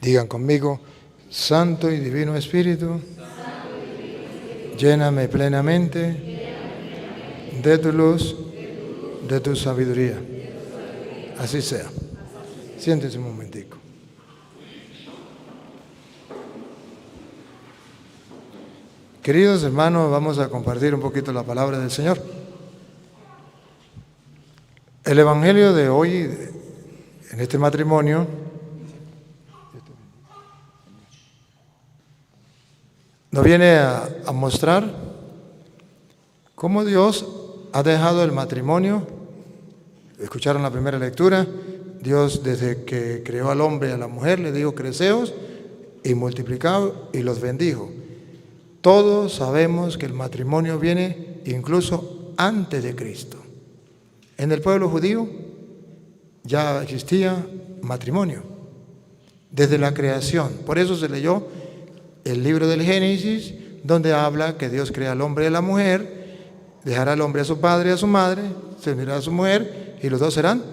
Digan conmigo: Santo y Divino Espíritu, lléname plenamente de tu luz, de tu sabiduría. Así sea. Siéntense un momentico. Queridos hermanos, vamos a compartir un poquito la palabra del Señor. El evangelio de hoy, en este matrimonio, nos viene a mostrar cómo Dios ha dejado el matrimonio. Escucharon la primera lectura. Dios, desde que creó al hombre y a la mujer, le dijo: creceos y multiplicaos, y los bendijo. Todos sabemos que el matrimonio viene incluso antes de Cristo. En el pueblo judío ya existía matrimonio desde la creación. Por eso se leyó el libro del Génesis, donde habla que Dios crea al hombre y a la mujer, dejará al hombre a su padre y a su madre, se unirá a su mujer, y los dos serán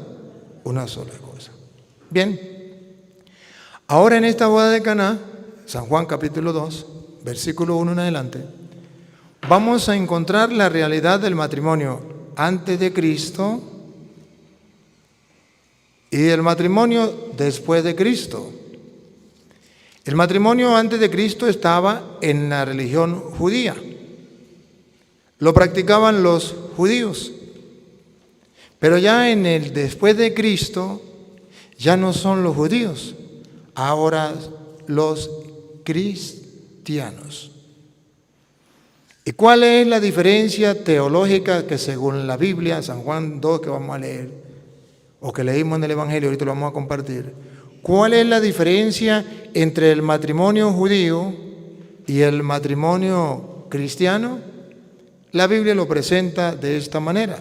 una sola cosa. Bien, ahora en esta boda de Caná, San Juan capítulo 2, versículo 1 en adelante, vamos a encontrar la realidad del matrimonio antes de Cristo y el matrimonio después de Cristo. El matrimonio antes de Cristo estaba en la religión judía. Lo practicaban los judíos. Pero ya en el después de Cristo, ya no son los judíos, ahora los cristianos. ¿Y cuál es la diferencia teológica que según la Biblia, San Juan 2 que vamos a leer, o que leímos en el Evangelio, ahorita lo vamos a compartir? ¿Cuál es la diferencia entre el matrimonio judío y el matrimonio cristiano? La Biblia lo presenta de esta manera: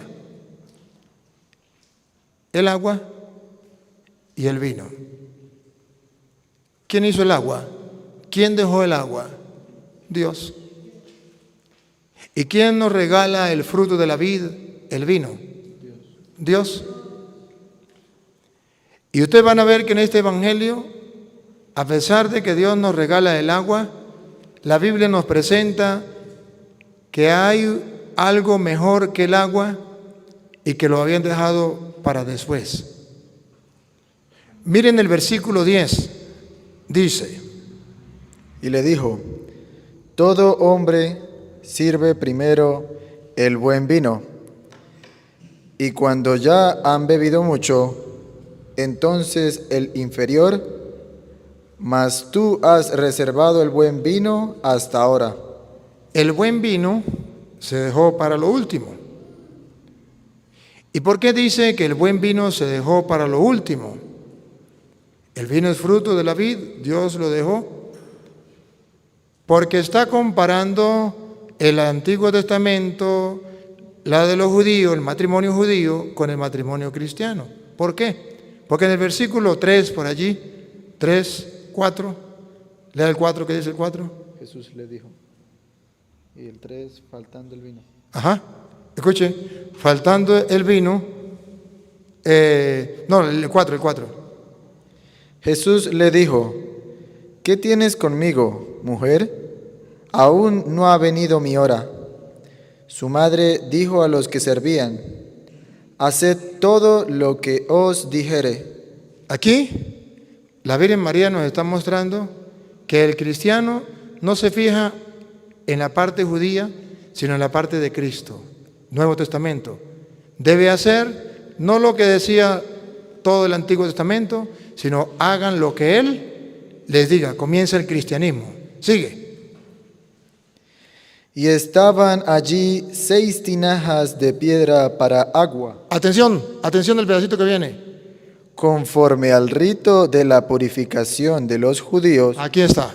el agua y el vino. ¿Quién hizo el agua? ¿Quién dejó el agua? Dios. ¿Y quién nos regala el fruto de la vid, el vino? Dios. Y ustedes van a ver que en este evangelio, a pesar de que Dios nos regala el agua, la Biblia nos presenta que hay algo mejor que el agua y que lo habían dejado para después. Miren el versículo 10, dice: y le dijo: todo hombre sirve primero el buen vino, y cuando ya han bebido mucho, entonces el inferior, mas tú has reservado el buen vino hasta ahora. El buen vino se dejó para lo último. ¿Y por qué dice que el buen vino se dejó para lo último? El vino es fruto de la vid, Dios lo dejó, porque está comparando el Antiguo Testamento, la de los judíos, el matrimonio judío, con el matrimonio cristiano. ¿Por qué? Porque en el versículo 3, por allí, 3, 4, lea el 4, ¿qué dice el 4? Jesús le dijo, y el 3, faltando el vino. Ajá, escuche, faltando el vino, no, el 4. Jesús le dijo: ¿qué tienes conmigo, mujer? Aún no ha venido mi hora. Su madre dijo a los que servían: haced todo lo que os dijere. Aquí, la Virgen María nos está mostrando que el cristiano no se fija en la parte judía, sino en la parte de Cristo, Nuevo Testamento. Debe hacer no lo que decía todo el Antiguo Testamento, sino hagan lo que Él les diga. Comienza el cristianismo. Sigue. Y estaban allí 6 tinajas de piedra para agua. Atención al pedacito que viene. Conforme al rito de la purificación de los judíos. Aquí está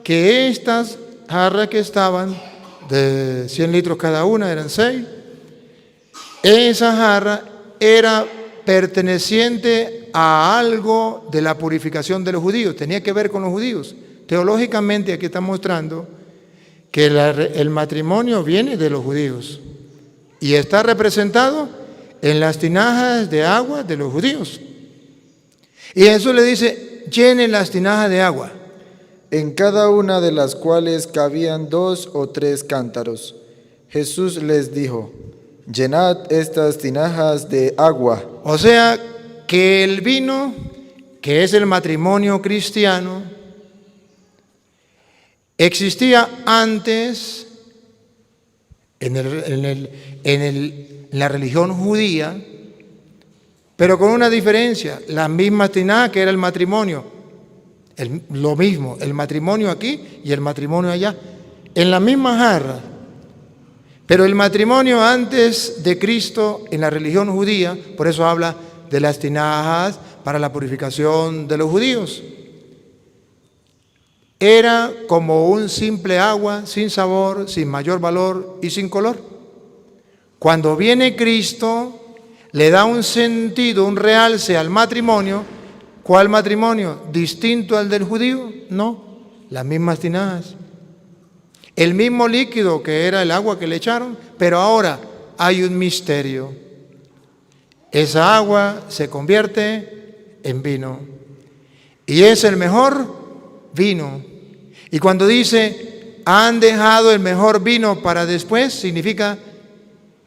que estas jarras que estaban de 100 litros cada una, eran 6. Esa jarra era perteneciente a algo de la purificación de los judíos, tenía que ver con los judíos. Teológicamente aquí está mostrando que el matrimonio viene de los judíos y está representado en las tinajas de agua de los judíos. Y Jesús le dice, llenen las tinajas de agua. En cada una de las cuales cabían 2 o 3 cántaros. Jesús les dijo, llenad estas tinajas de agua. O sea, que el vino, que es el matrimonio cristiano, existía antes en la religión judía, pero con una diferencia, la misma tinaja que era el matrimonio, lo mismo, el matrimonio aquí y el matrimonio allá, en la misma jarra. Pero el matrimonio antes de Cristo en la religión judía, por eso habla de las tinajas para la purificación de los judíos, era como un simple agua, sin sabor, sin mayor valor y sin color. Cuando viene Cristo, le da un sentido, un realce al matrimonio. ¿Cuál matrimonio? ¿Distinto al del judío? No, las mismas tinajas. El mismo líquido que era el agua que le echaron, pero ahora hay un misterio. Esa agua se convierte en vino y es el mejor vino. Y cuando dice, han dejado el mejor vino para después, significa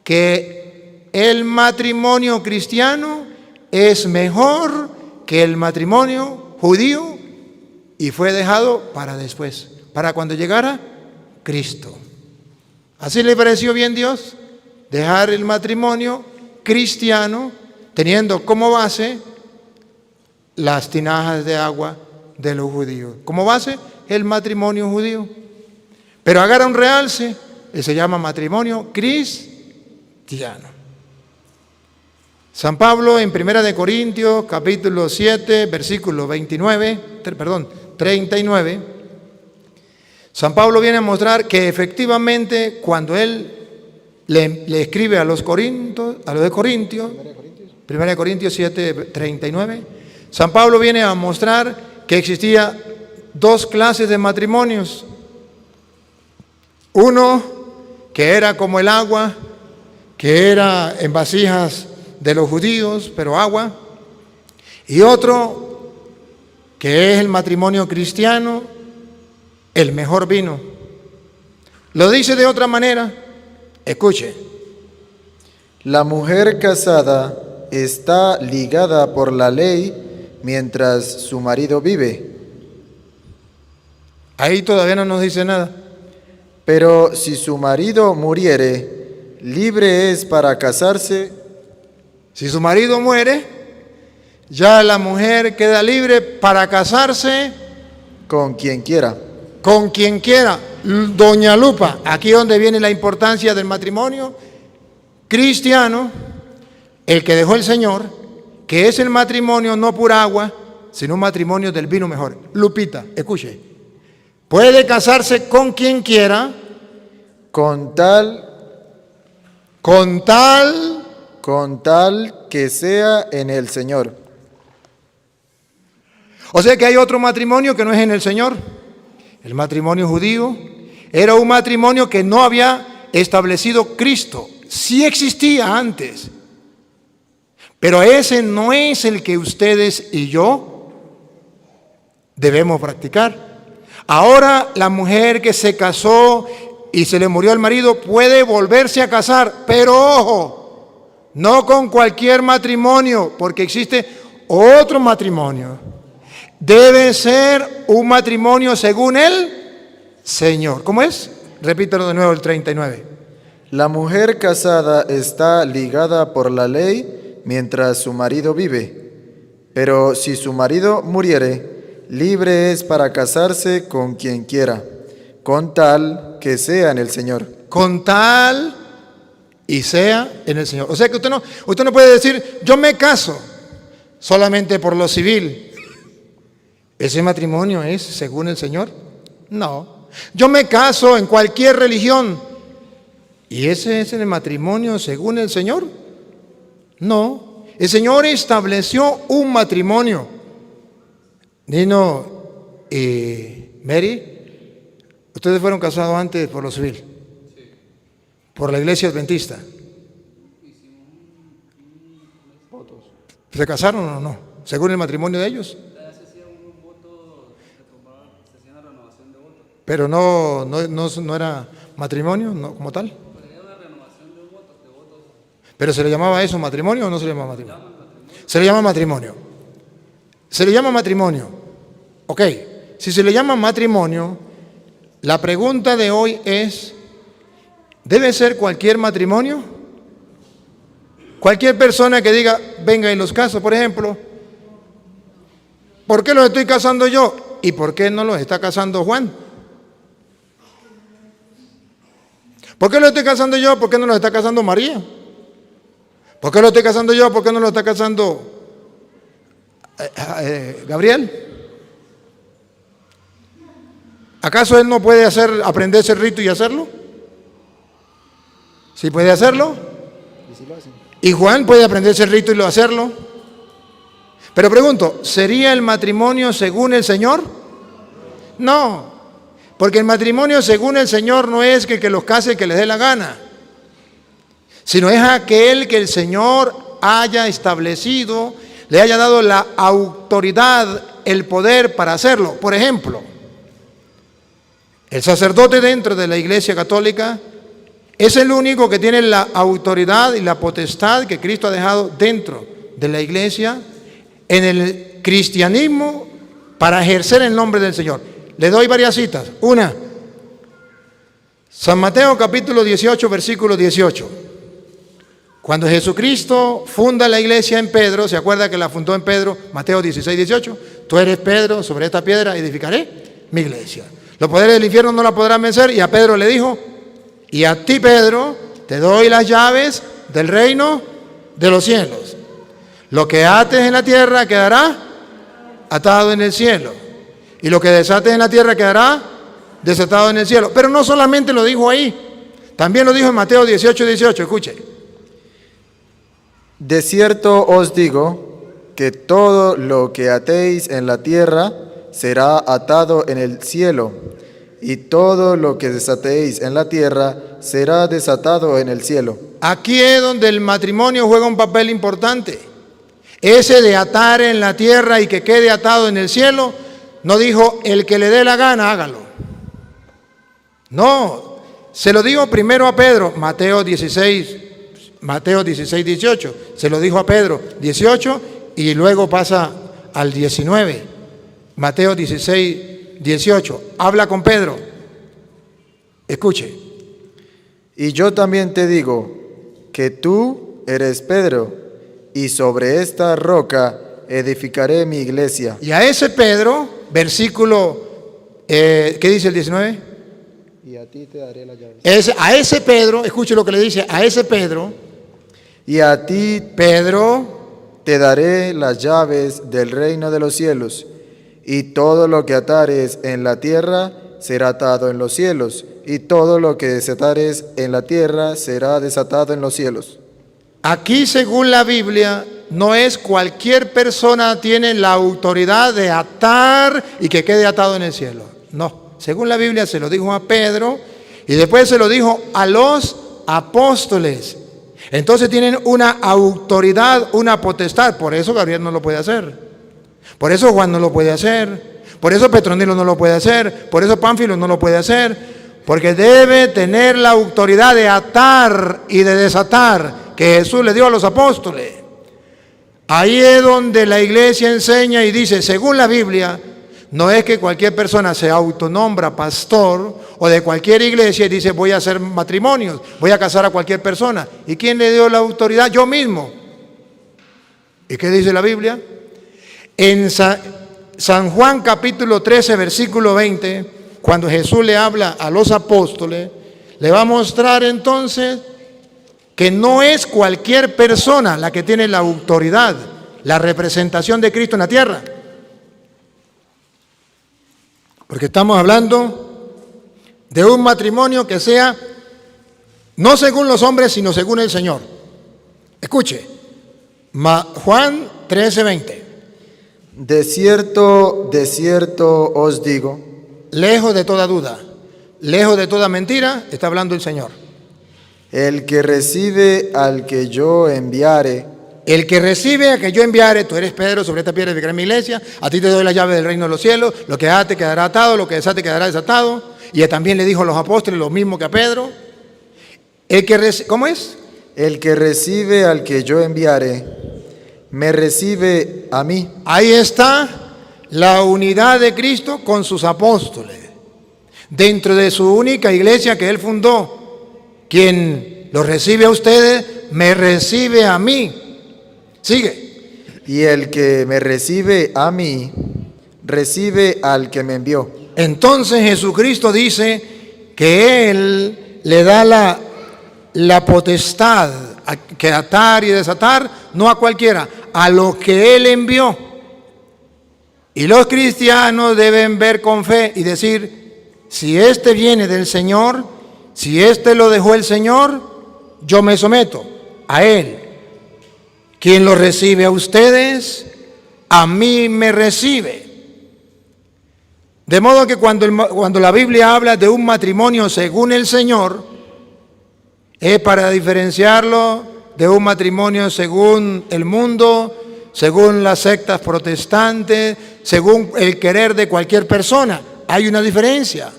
que el matrimonio cristiano es mejor que el matrimonio judío y fue dejado para después, para cuando llegara Cristo. ¿Así le pareció bien Dios? Dejar el matrimonio cristiano teniendo como base las tinajas de agua de los judíos. Como base, el matrimonio judío. Pero agarra un realce y se llama matrimonio cristiano. San Pablo en 1 Corintios, capítulo 7, versículo 39, San Pablo viene a mostrar que efectivamente cuando él le escribe a los de Corintios, 1 Corintios 7, 39, San Pablo viene a mostrar que existía 2 clases de matrimonios. Uno que era como el agua, que era en vasijas de los judíos, pero agua. Y otro que es el matrimonio cristiano, el mejor vino. Lo dice de otra manera. Escuche. La mujer casada está ligada por la ley mientras su marido vive. Ahí todavía no nos dice nada. Pero si su marido muriere, libre es para casarse. Si su marido muere, ya la mujer queda libre para casarse con quien quiera. Con quien quiera. Doña Lupa, aquí es donde viene la importancia del matrimonio cristiano, el que dejó el Señor, que es el matrimonio no por agua, sino un matrimonio del vino mejor. Lupita, escuche. Puede casarse con quien quiera, con tal que sea en el Señor. O sea que hay otro matrimonio que no es en el Señor. El matrimonio judío era un matrimonio que no había establecido Cristo. Sí existía antes, pero ese no es el que ustedes y yo debemos practicar. Ahora la mujer que se casó y se le murió el marido puede volverse a casar, pero ojo, no con cualquier matrimonio, porque existe otro matrimonio. Debe ser un matrimonio según el Señor. ¿Cómo es? Repítelo de nuevo el 39. La mujer casada está ligada por la ley mientras su marido vive, pero si su marido muriere, libre es para casarse con quien quiera, con tal que sea en el Señor. Con tal y sea en el Señor. O sea que usted no puede decir, yo me caso solamente por lo civil. ¿Ese matrimonio es según el Señor? No. Yo me caso en cualquier religión. ¿Y ese es el matrimonio según el Señor? No. El Señor estableció un matrimonio. Nino y Mary, ustedes fueron casados antes por lo civil, por la iglesia adventista. ¿Se casaron o no? según el matrimonio de ellos. Pero no era matrimonio, no, como tal. ¿Pero se le llamaba eso matrimonio o no se le llamaba matrimonio? Se le llama matrimonio. Se le llama matrimonio. Ok, si se le llama matrimonio, la pregunta de hoy es, ¿debe ser cualquier matrimonio? Cualquier persona que diga, venga y los caso, por ejemplo, ¿por qué los estoy casando yo? ¿Y por qué no los está casando Juan? ¿Por qué los estoy casando yo? ¿Por qué no los está casando María? ¿Por qué lo estoy casando yo? ¿Por qué no lo está casando Gabriel? ¿Acaso él no puede aprenderse el rito y hacerlo? ¿Sí puede hacerlo? ¿Y Juan puede aprenderse el rito y hacerlo? Pero pregunto, ¿sería el matrimonio según el Señor? No, porque el matrimonio según el Señor no es que los case el que les dé la gana, sino es aquel que el Señor haya establecido, le haya dado la autoridad, el poder para hacerlo. Por ejemplo, el sacerdote dentro de la Iglesia Católica es el único que tiene la autoridad y la potestad que Cristo ha dejado dentro de la Iglesia en el cristianismo para ejercer el nombre del Señor. Le doy varias citas. Una, San Mateo capítulo 18, versículo 18. Cuando Jesucristo funda la iglesia en Pedro, ¿se acuerda que la fundó en Pedro? Mateo 16, 18. Tú eres Pedro, sobre esta piedra edificaré mi iglesia. Los poderes del infierno no la podrán vencer. Y a Pedro le dijo, y a ti, Pedro, te doy las llaves del reino de los cielos. Lo que ates en la tierra quedará atado en el cielo. Y lo que desates en la tierra quedará desatado en el cielo. Pero no solamente lo dijo ahí, también lo dijo en Mateo 18, 18. Escuche. De cierto os digo que todo lo que atéis en la tierra será atado en el cielo, y todo lo que desatéis en la tierra será desatado en el cielo. Aquí es donde el matrimonio juega un papel importante. Ese de atar en la tierra y que quede atado en el cielo, no dijo el que le dé la gana, hágalo. No, se lo dijo primero a Pedro, Mateo 16, 18. Se lo dijo a Pedro, 18, y luego pasa al 19. Mateo 16, 18. Habla con Pedro. Escuche. Y yo también te digo que tú eres Pedro, y sobre esta roca edificaré mi iglesia. Y a ese Pedro, versículo, ¿qué dice el 19? Y a ti te daré la llave. A ese Pedro, escuche lo que le dice, a ese Pedro, y a ti, Pedro, te daré las llaves del reino de los cielos, y todo lo que atares en la tierra será atado en los cielos, y todo lo que desatares en la tierra será desatado en los cielos. Aquí, según la Biblia, no es cualquier persona tiene la autoridad de atar y que quede atado en el cielo. No, según la Biblia se lo dijo a Pedro y después se lo dijo a los apóstoles. Entonces tienen una autoridad, una potestad. Por eso Gabriel no lo puede hacer. Por eso Juan no lo puede hacer. Por eso Petronilo no lo puede hacer. Por eso Pánfilo no lo puede hacer. Porque debe tener la autoridad de atar y de desatar que Jesús le dio a los apóstoles. Ahí es donde la iglesia enseña y dice, según la Biblia, no es que cualquier persona se autonombra pastor o de cualquier iglesia y dice voy a hacer matrimonios, voy a casar a cualquier persona. ¿Y quién le dio la autoridad? Yo mismo. ¿Y qué dice la Biblia? En San Juan capítulo 13, versículo 20, cuando Jesús le habla a los apóstoles, le va a mostrar entonces que no es cualquier persona la que tiene la autoridad, la representación de Cristo en la tierra. Porque estamos hablando de un matrimonio que sea no según los hombres, sino según el Señor. Escuche, Juan 13:20. De cierto os digo. Lejos de toda duda, lejos de toda mentira, está hablando el Señor. El que recibe al que yo enviare, el que recibe a que yo enviare, tú eres Pedro, sobre esta piedra edificaré mi iglesia, a ti te doy la llave del reino de los cielos, lo que ate quedará atado, lo que desate quedará desatado. Y también le dijo a los apóstoles lo mismo que a Pedro. ¿Cómo es? El que recibe al que yo enviare, me recibe a mí. Ahí está la unidad de Cristo con sus apóstoles, dentro de su única iglesia que Él fundó. Quien los recibe a ustedes, me recibe a mí. Sigue. Y el que me recibe a mí, recibe al que me envió. Entonces Jesucristo dice que Él le da la potestad que atar y desatar, no a cualquiera, a lo que Él envió. Y los cristianos deben ver con fe y decir, si este viene del Señor, si este lo dejó el Señor, yo me someto a Él. Quien lo recibe a ustedes, a mí me recibe. De modo que cuando la Biblia habla de un matrimonio según el Señor, es para diferenciarlo de un matrimonio según el mundo, según las sectas protestantes, según el querer de cualquier persona. Hay una diferencia.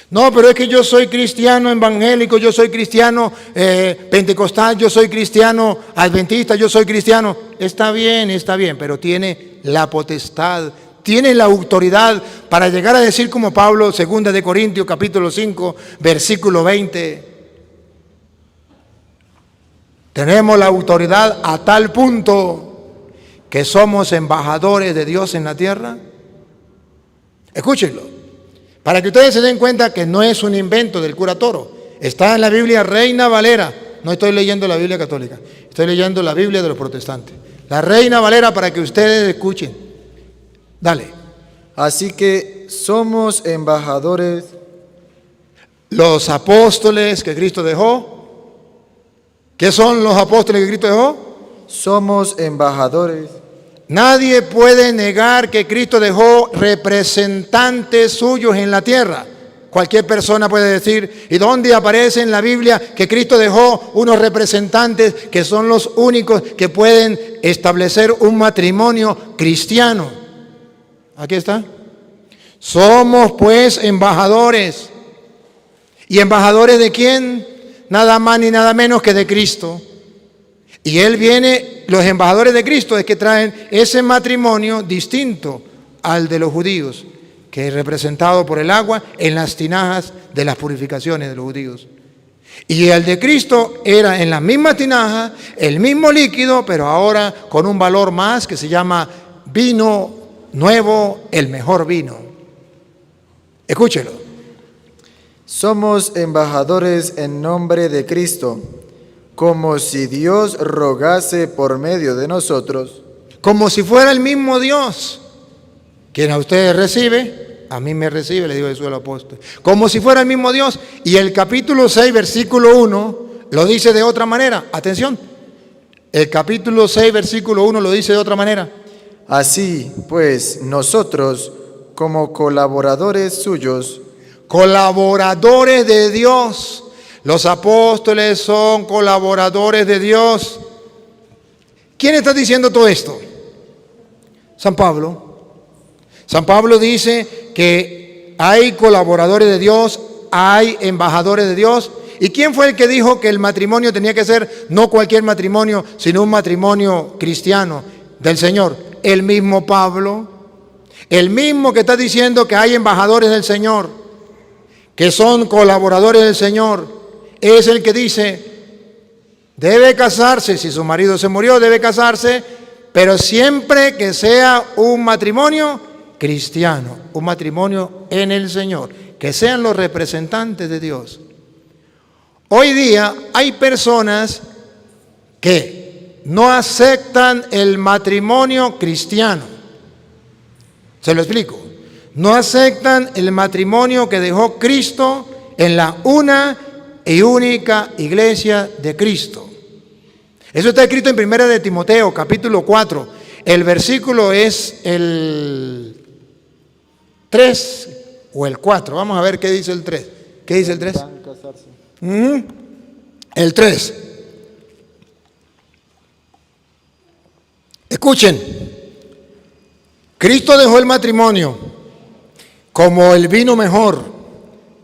No, pero es que yo soy cristiano evangélico, yo soy cristiano pentecostal, yo soy cristiano adventista, yo soy cristiano. Está bien, pero tiene la potestad, tiene la autoridad para llegar a decir como Pablo, 2 de Corintios capítulo 5, versículo 20. Tenemos la autoridad a tal punto que somos embajadores de Dios en la tierra. Escúchenlo. Para que ustedes se den cuenta que no es un invento del cura Toro. Está en la Biblia Reina Valera. No estoy leyendo la Biblia católica. Estoy leyendo la Biblia de los protestantes. La Reina Valera para que ustedes escuchen. Dale. Así que somos embajadores. Los apóstoles que Cristo dejó. ¿Qué son los apóstoles que Cristo dejó? Somos embajadores. Nadie puede negar que Cristo dejó representantes suyos en la tierra. Cualquier persona puede decir, ¿y dónde aparece en la Biblia que Cristo dejó unos representantes que son los únicos que pueden establecer un matrimonio cristiano? Aquí está. Somos pues embajadores. ¿Y embajadores de quién? Nada más ni nada menos que de Cristo. Y Él viene, los embajadores de Cristo es que traen ese matrimonio distinto al de los judíos, que es representado por el agua en las tinajas de las purificaciones de los judíos. Y el de Cristo era en la misma tinaja, el mismo líquido, pero ahora con un valor más que se llama vino nuevo, el mejor vino. Escúchelo. Somos embajadores en nombre de Cristo, como si Dios rogase por medio de nosotros. Como si fuera el mismo Dios. Quien a ustedes recibe, a mí me recibe, le dijo Jesús al apóstol. Como si fuera el mismo Dios. Y el capítulo 6, versículo 1, lo dice de otra manera. Atención. El capítulo 6, versículo 1 lo dice de otra manera. Así pues, nosotros, como colaboradores suyos, colaboradores de Dios. Los apóstoles son colaboradores de Dios. ¿Quién está diciendo todo esto? San Pablo. San Pablo dice que hay colaboradores de Dios, hay embajadores de Dios. ¿Y quién fue el que dijo que el matrimonio tenía que ser no cualquier matrimonio, sino un matrimonio cristiano del Señor? El mismo Pablo, el mismo que está diciendo que hay embajadores del Señor, que son colaboradores del Señor. Es el que dice, debe casarse, si su marido se murió, debe casarse, pero siempre que sea un matrimonio cristiano, un matrimonio en el Señor, que sean los representantes de Dios. Hoy día hay personas que no aceptan el matrimonio cristiano. Se lo explico. No aceptan el matrimonio que dejó Cristo en la una y única iglesia de Cristo. Eso está escrito en 1 de Timoteo, capítulo 4. El versículo es el 3 o el 4. Vamos a ver qué dice el 3. ¿Qué dice el 3? El 3. Escuchen, Cristo dejó el matrimonio como el vino mejor.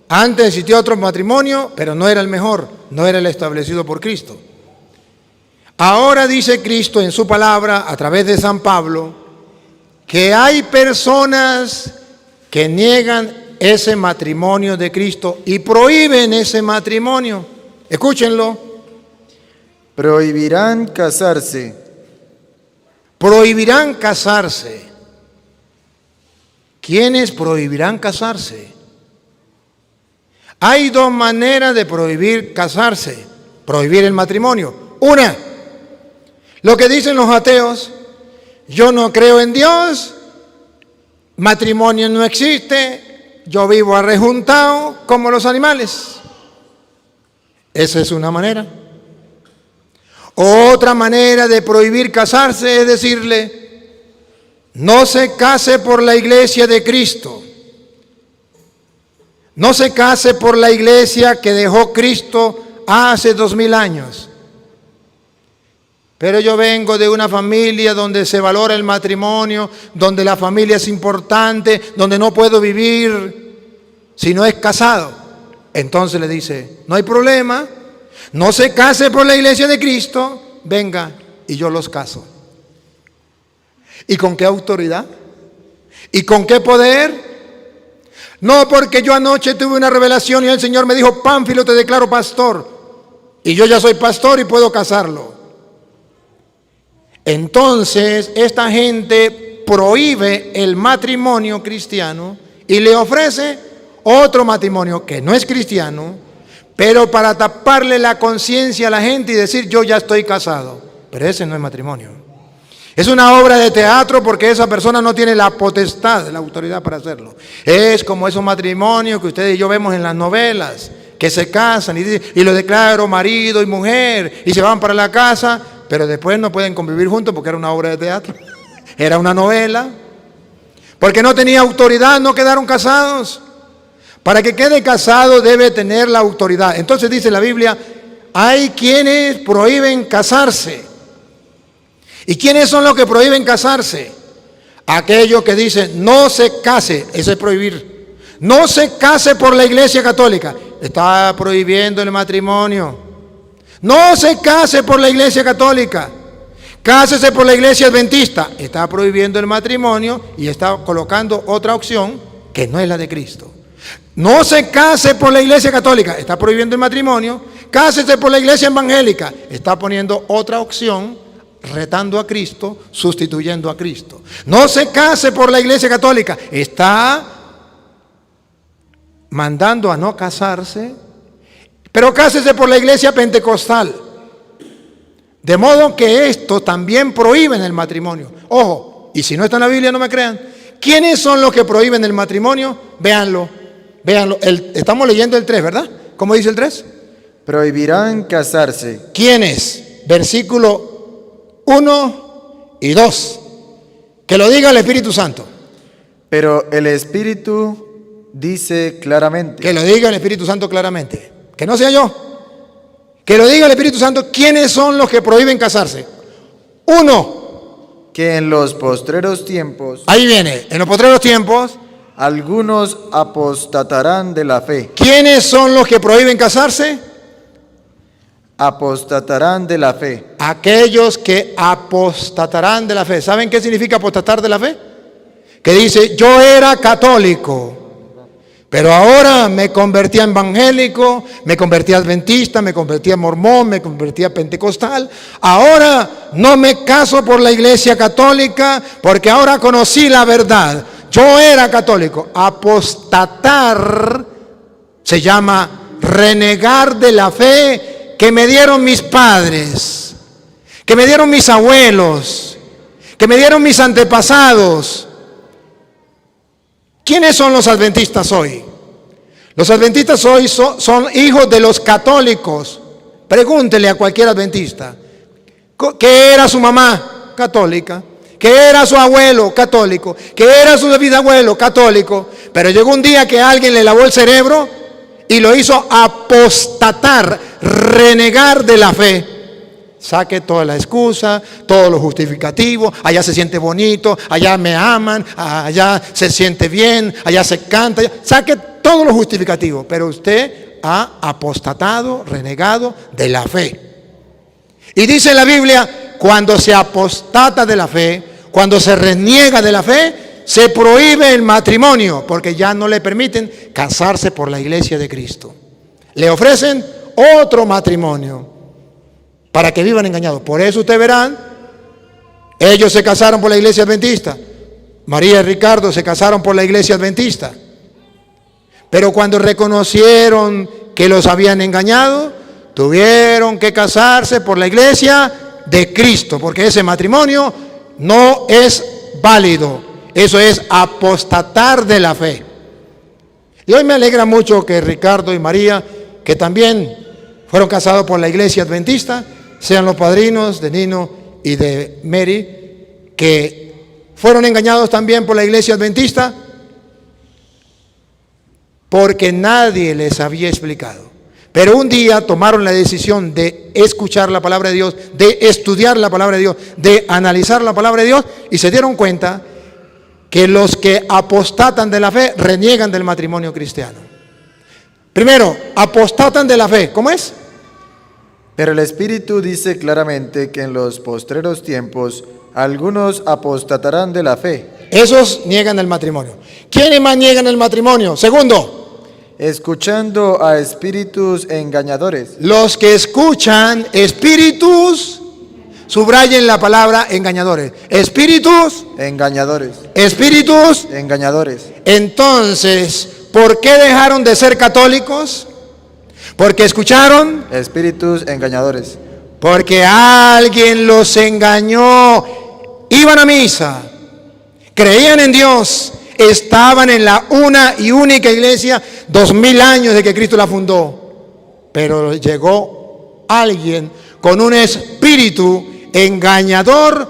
Antes existía otro matrimonio, pero no era el mejor, no era el establecido por Cristo. Ahora dice Cristo en su palabra, a través de San Pablo, que hay personas que niegan ese matrimonio de Cristo y prohíben ese matrimonio. Escúchenlo. Prohibirán casarse. Prohibirán casarse. ¿Quiénes prohibirán casarse? Hay dos maneras de prohibir casarse, prohibir el matrimonio. Una, lo que dicen los ateos: yo no creo en Dios, matrimonio no existe, yo vivo arrejuntado como los animales. Esa es una manera. Otra manera de prohibir casarse es decirle: no se case por la iglesia de Cristo. No se case por la iglesia que dejó Cristo hace 2000 años. Pero yo vengo de una familia donde se valora el matrimonio, donde la familia es importante, donde no puedo vivir si no es casado. Entonces le dice: no hay problema, no se case por la iglesia de Cristo, venga y yo los caso. ¿Y con qué autoridad? ¿Y con qué poder? No, porque yo anoche tuve una revelación y el Señor me dijo: Pánfilo, te declaro pastor. Y yo ya soy pastor y puedo casarlo. Entonces, esta gente prohíbe el matrimonio cristiano y le ofrece otro matrimonio que no es cristiano, pero para taparle la conciencia a la gente y decir: yo ya estoy casado. Pero ese no es matrimonio. Es una obra de teatro porque esa persona no tiene la potestad, la autoridad para hacerlo. Es como esos matrimonios que ustedes y yo vemos en las novelas, que se casan y lo declaro marido y mujer y se van para la casa, pero después no pueden convivir juntos porque era una obra de teatro. Era una novela. Porque no tenía autoridad, no quedaron casados. Para que quede casado debe tener la autoridad. Entonces dice la Biblia: hay quienes prohíben casarse. ¿Y quiénes son los que prohíben casarse? Aquellos que dicen: no se case, eso es prohibir. No se case por la iglesia católica, está prohibiendo el matrimonio. No se case por la iglesia católica, cásese por la iglesia adventista, está prohibiendo el matrimonio y está colocando otra opción que no es la de Cristo. No se case por la iglesia católica, está prohibiendo el matrimonio. Cásese por la iglesia evangélica, está poniendo otra opción, retando a Cristo, sustituyendo a Cristo. No se case por la iglesia católica, está mandando a no casarse, pero cásese por la iglesia pentecostal. De modo que esto también prohíben el matrimonio. Ojo, y si no está en la Biblia no me crean. ¿Quiénes son los que prohíben el matrimonio? Véanlo, véanlo. Estamos leyendo el 3, ¿verdad? ¿Cómo dice el 3? Prohibirán casarse. ¿Quiénes? Versículo 1 y 2. Que lo diga el Espíritu Santo. Pero el Espíritu dice claramente. Que lo diga el Espíritu Santo claramente. Que no sea yo. Que lo diga el Espíritu Santo. ¿Quiénes son los que prohíben casarse? 1. Que en los postreros tiempos. Ahí viene. En los postreros tiempos. Algunos apostatarán de la fe. ¿Quiénes son los que prohíben casarse? Apostatarán de la fe. Aquellos que apostatarán de la fe. ¿Saben qué significa apostatar de la fe? Que dice: yo era católico, pero ahora me convertí a evangélico, me convertí a adventista, me convertí a mormón, me convertí a pentecostal. Ahora no me caso por la iglesia católica porque ahora conocí la verdad. Yo era católico. Apostatar se llama renegar de la fe que me dieron mis padres, que me dieron mis abuelos, que me dieron mis antepasados. ¿Quiénes son los adventistas hoy? Los adventistas hoy son hijos de los católicos. Pregúntele a cualquier adventista: ¿qué era su mamá? Católica. ¿Qué era su abuelo? Católico. ¿Qué era su bisabuelo? Católico. Pero llegó un día que alguien le lavó el cerebro y lo hizo apostatar, renegar de la fe. Saque toda la excusa, todo lo justificativo. Allá se siente bonito, allá me aman, allá se siente bien, allá se canta. Saque todo lo justificativo, pero usted ha apostatado, renegado de la fe. Y dice la Biblia, cuando se apostata de la fe, cuando se reniega de la fe, se prohíbe el matrimonio, porque ya no le permiten casarse por la iglesia de Cristo. Le ofrecen otro matrimonio para que vivan engañados. Por eso ustedes verán, ellos se casaron por la iglesia adventista. María y Ricardo se casaron por la iglesia adventista. Pero cuando reconocieron que los habían engañado, tuvieron que casarse por la iglesia de Cristo, porque ese matrimonio no es válido. Eso es apostatar de la fe. Y hoy me alegra mucho que Ricardo y María, que también fueron casados por la iglesia adventista, sean los padrinos de Nino y de Mary, que fueron engañados también por la iglesia adventista, porque nadie les había explicado. Pero un día tomaron la decisión de escuchar la palabra de Dios, de estudiar la palabra de Dios, de analizar la palabra de Dios, y se dieron cuenta que los que apostatan de la fe reniegan del matrimonio cristiano. Primero, apostatan de la fe. ¿Cómo es? Pero el Espíritu dice claramente que en los postreros tiempos algunos apostatarán de la fe. Esos niegan el matrimonio. ¿Quiénes más niegan el matrimonio? Segundo, escuchando a espíritus engañadores. Los que escuchan espíritus, subrayen la palabra engañadores. Espíritus engañadores. Espíritus engañadores. Entonces, ¿por qué dejaron de ser católicos? Porque escucharon espíritus engañadores. Porque alguien los engañó. Iban a misa, creían en Dios, estaban en la una y única iglesia 2000 años de que Cristo la fundó. Pero llegó alguien con un espíritu engañador,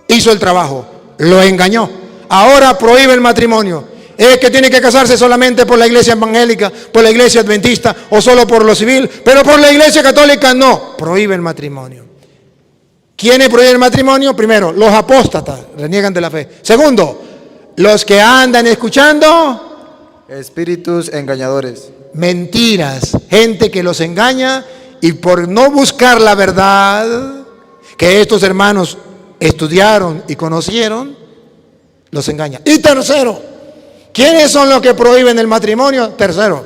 hizo el trabajo, lo engañó. Ahora prohíbe el matrimonio. Es que tiene que casarse solamente por la iglesia evangélica, por la iglesia adventista o solo por lo civil, pero por la iglesia católica no. Prohíbe el matrimonio. ¿Quiénes prohíben el matrimonio? Primero, los apóstatas, reniegan de la fe. Segundo, los que andan escuchando espíritus engañadores. Mentiras, gente que los engaña y por no buscar la verdad que estos hermanos estudiaron y conocieron, los engaña. Y tercero, ¿quiénes son los que prohíben el matrimonio? Tercero.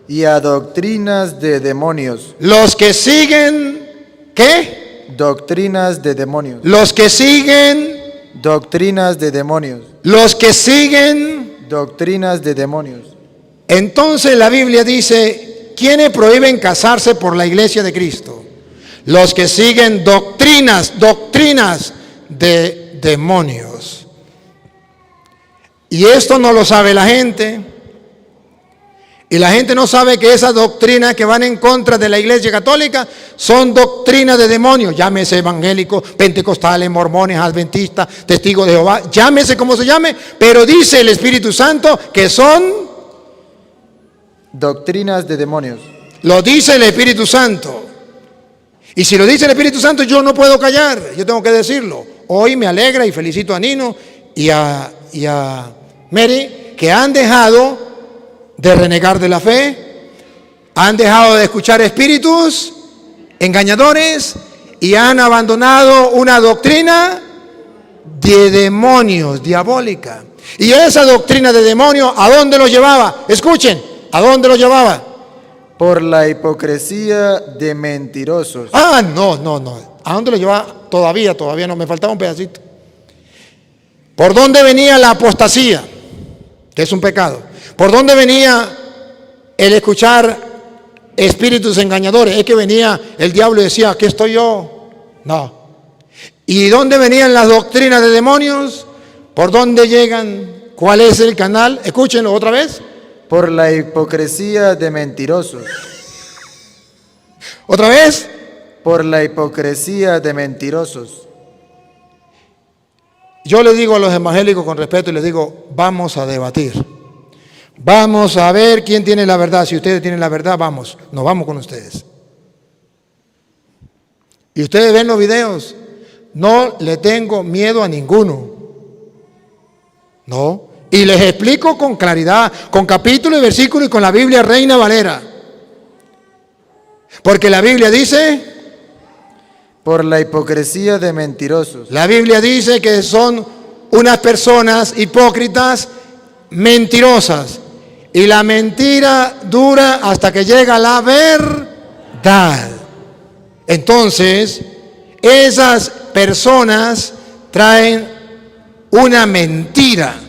Y a doctrinas de demonios. Los que siguen, ¿qué? Doctrinas de demonios. Los que siguen. Doctrinas de demonios. Los que siguen. Doctrinas de demonios. Entonces la Biblia dice, ¿quiénes prohíben casarse por la iglesia de Cristo? Los que siguen doctrinas de demonios. Y esto no lo sabe la gente. Y la gente no sabe que esas doctrinas que van en contra de la iglesia católica son doctrinas de demonios. Llámese evangélicos, pentecostales, mormones, adventistas, testigos de Jehová. Llámese como se llame, pero dice el Espíritu Santo que son doctrinas de demonios. Lo dice el Espíritu Santo. Y si lo dice el Espíritu Santo, yo no puedo callar. Yo tengo que decirlo. Hoy me alegra y felicito a Nino y a Mary, que han dejado de renegar de la fe, han dejado de escuchar espíritus engañadores y han abandonado una doctrina de demonios, diabólica. Y esa doctrina de demonios, ¿a dónde los llevaba? Escuchen, ¿a dónde los llevaba? Por la hipocresía de mentirosos. No. ¿A dónde los llevaba? Todavía no, me faltaba un pedacito. ¿Por dónde venía la apostasía? Que es un pecado. ¿Por dónde venía el escuchar espíritus engañadores? Es que venía el diablo y decía, aquí estoy yo. No. ¿Y dónde venían las doctrinas de demonios? ¿Por dónde llegan? ¿Cuál es el canal? Escúchenlo otra vez. Por la hipocresía de mentirosos. ¿Otra vez? Por la hipocresía de mentirosos. Yo le digo a los evangélicos con respeto y les digo, vamos a debatir. Vamos a ver quién tiene la verdad. Si ustedes tienen la verdad, nos vamos con ustedes. Y ustedes ven los videos. No le tengo miedo a ninguno. No. Y les explico con claridad, con capítulo y versículo y con la Biblia Reina Valera. Porque la Biblia dice, por la hipocresía de mentirosos. la Biblia dice que son unas personas hipócritas, mentirosas. Y la mentira dura hasta que llega la verdad. Entonces, esas personas traen una mentira.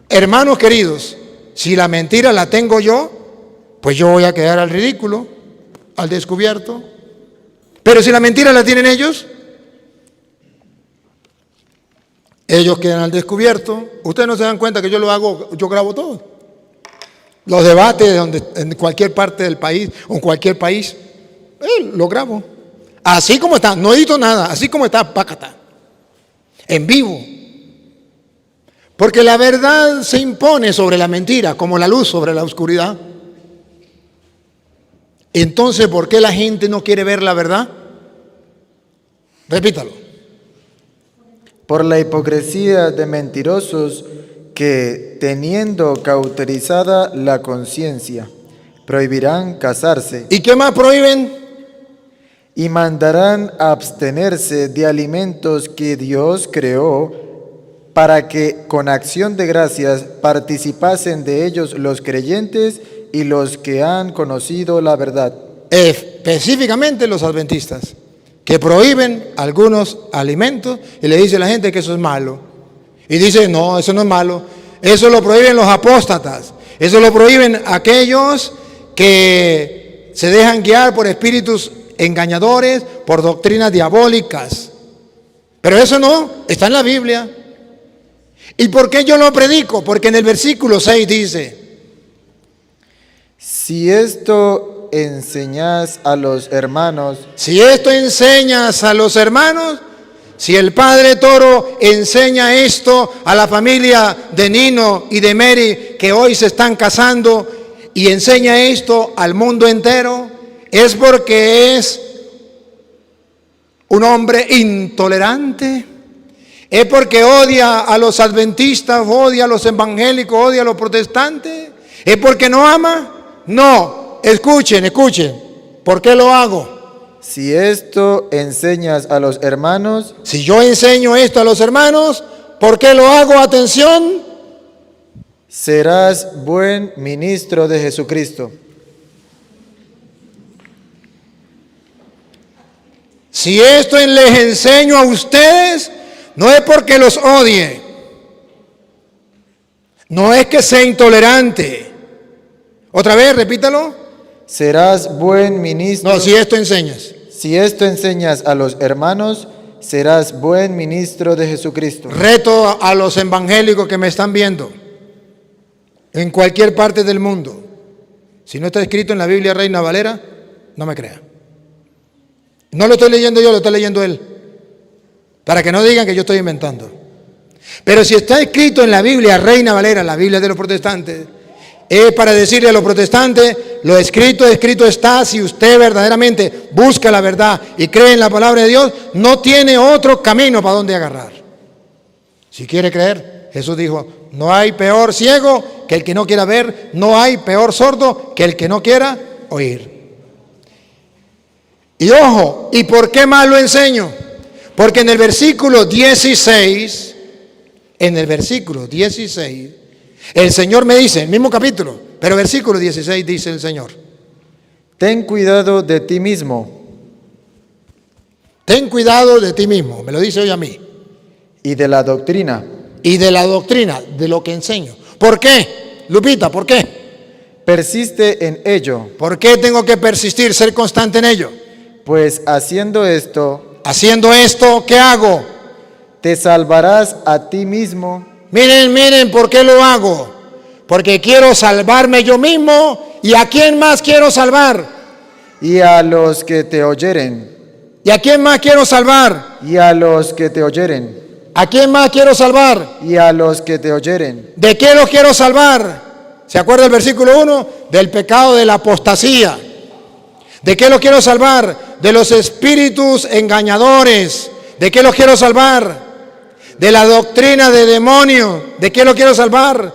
Hermanos queridos, si la mentira la tengo yo, pues yo voy a quedar al ridículo, al descubierto. Pero si la mentira la tienen ellos quedan al descubierto. Ustedes no se dan cuenta que yo lo hago, yo grabo todo. Los debates en cualquier parte del país o en cualquier país, lo grabo. Así como está, no edito nada, así como está, pácata. En vivo. Porque la verdad se impone sobre la mentira, como la luz sobre la oscuridad. Entonces, ¿por qué la gente no quiere ver la verdad? Repítalo. Por la hipocresía de mentirosos que, teniendo cauterizada la conciencia, prohibirán casarse. ¿Y qué más prohíben? Y mandarán abstenerse de alimentos que Dios creó, para que con acción de gracias participasen de ellos los creyentes y los que han conocido la verdad. Específicamente los adventistas, que prohíben algunos alimentos y le dice a la gente que eso es malo. Y dice, no, eso no es malo. Eso lo prohíben los apóstatas. Eso lo prohíben aquellos que se dejan guiar por espíritus engañadores, por doctrinas diabólicas. Pero eso no, está en la Biblia. ¿Y por qué yo lo predico? Porque en el versículo 6 dice, si esto enseñas a los hermanos, si esto enseñas a los hermanos, si el padre Toro enseña esto a la familia de Nino y de Mary que hoy se están casando y enseña esto al mundo entero, es porque es un hombre intolerante. ¿Es porque odia a los adventistas, odia a los evangélicos, odia a los protestantes? ¿Es porque no ama? No, escuchen. ¿Por qué lo hago? Si esto enseñas a los hermanos, si yo enseño esto a los hermanos, ¿por qué lo hago? Atención. Serás buen ministro de Jesucristo. Si esto les enseño a ustedes, no es porque los odie, no es que sea intolerante. Otra vez, repítalo. Serás buen ministro. No, si esto enseñas. Si esto enseñas a los hermanos, serás buen ministro de Jesucristo. Reto a los evangélicos que me están viendo en cualquier parte del mundo. Si no está escrito en la Biblia Reina Valera, no me crea. No lo estoy leyendo yo, lo está leyendo él. Para que no digan que yo estoy inventando. Pero si está escrito en la Biblia Reina Valera, la Biblia de los protestantes, es para decirle a los protestantes, lo escrito está. Si usted verdaderamente busca la verdad y cree en la palabra de Dios, no tiene otro camino para donde agarrar. Si quiere creer, Jesús dijo, no hay peor ciego que el que no quiera ver, no hay peor sordo que el que no quiera oír. Y ojo, ¿y por qué más lo enseño? Porque en el versículo 16, el Señor me dice, el mismo capítulo, pero versículo 16 dice el Señor. Ten cuidado de ti mismo. Ten cuidado de ti mismo, me lo dice hoy a mí. Y de la doctrina. Y de la doctrina, de lo que enseño. ¿Por qué? Lupita, ¿por qué? Persiste en ello. ¿Por qué tengo que persistir, ser constante en ello? Pues haciendo esto, ¿qué hago? Te salvarás a ti mismo. Miren, ¿por qué lo hago? Porque quiero salvarme yo mismo. ¿Y a quién más quiero salvar? Y a los que te oyeren. ¿Y a quién más quiero salvar? Y a los que te oyeren. ¿A quién más quiero salvar? Y a los que te oyeren. ¿De qué los quiero salvar? ¿Se acuerda el versículo 1? Del pecado de la apostasía. ¿De qué los quiero salvar? De los espíritus engañadores. ¿De qué los quiero salvar? De la doctrina de demonios. ¿De qué los quiero salvar?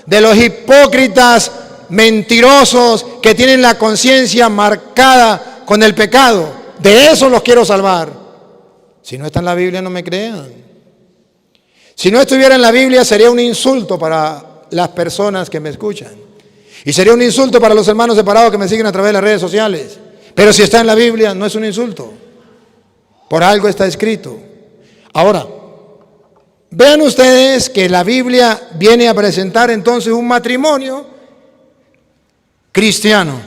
De los hipócritas mentirosos que tienen la conciencia marcada con el pecado. De eso los quiero salvar. Si no está en la Biblia, no me crean. Si no estuviera en la Biblia, sería un insulto para las personas que me escuchan. Y sería un insulto para los hermanos separados que me siguen a través de las redes sociales. Pero si está en la Biblia, no es un insulto. Por algo está escrito. Ahora, vean ustedes que la Biblia viene a presentar entonces un matrimonio cristiano.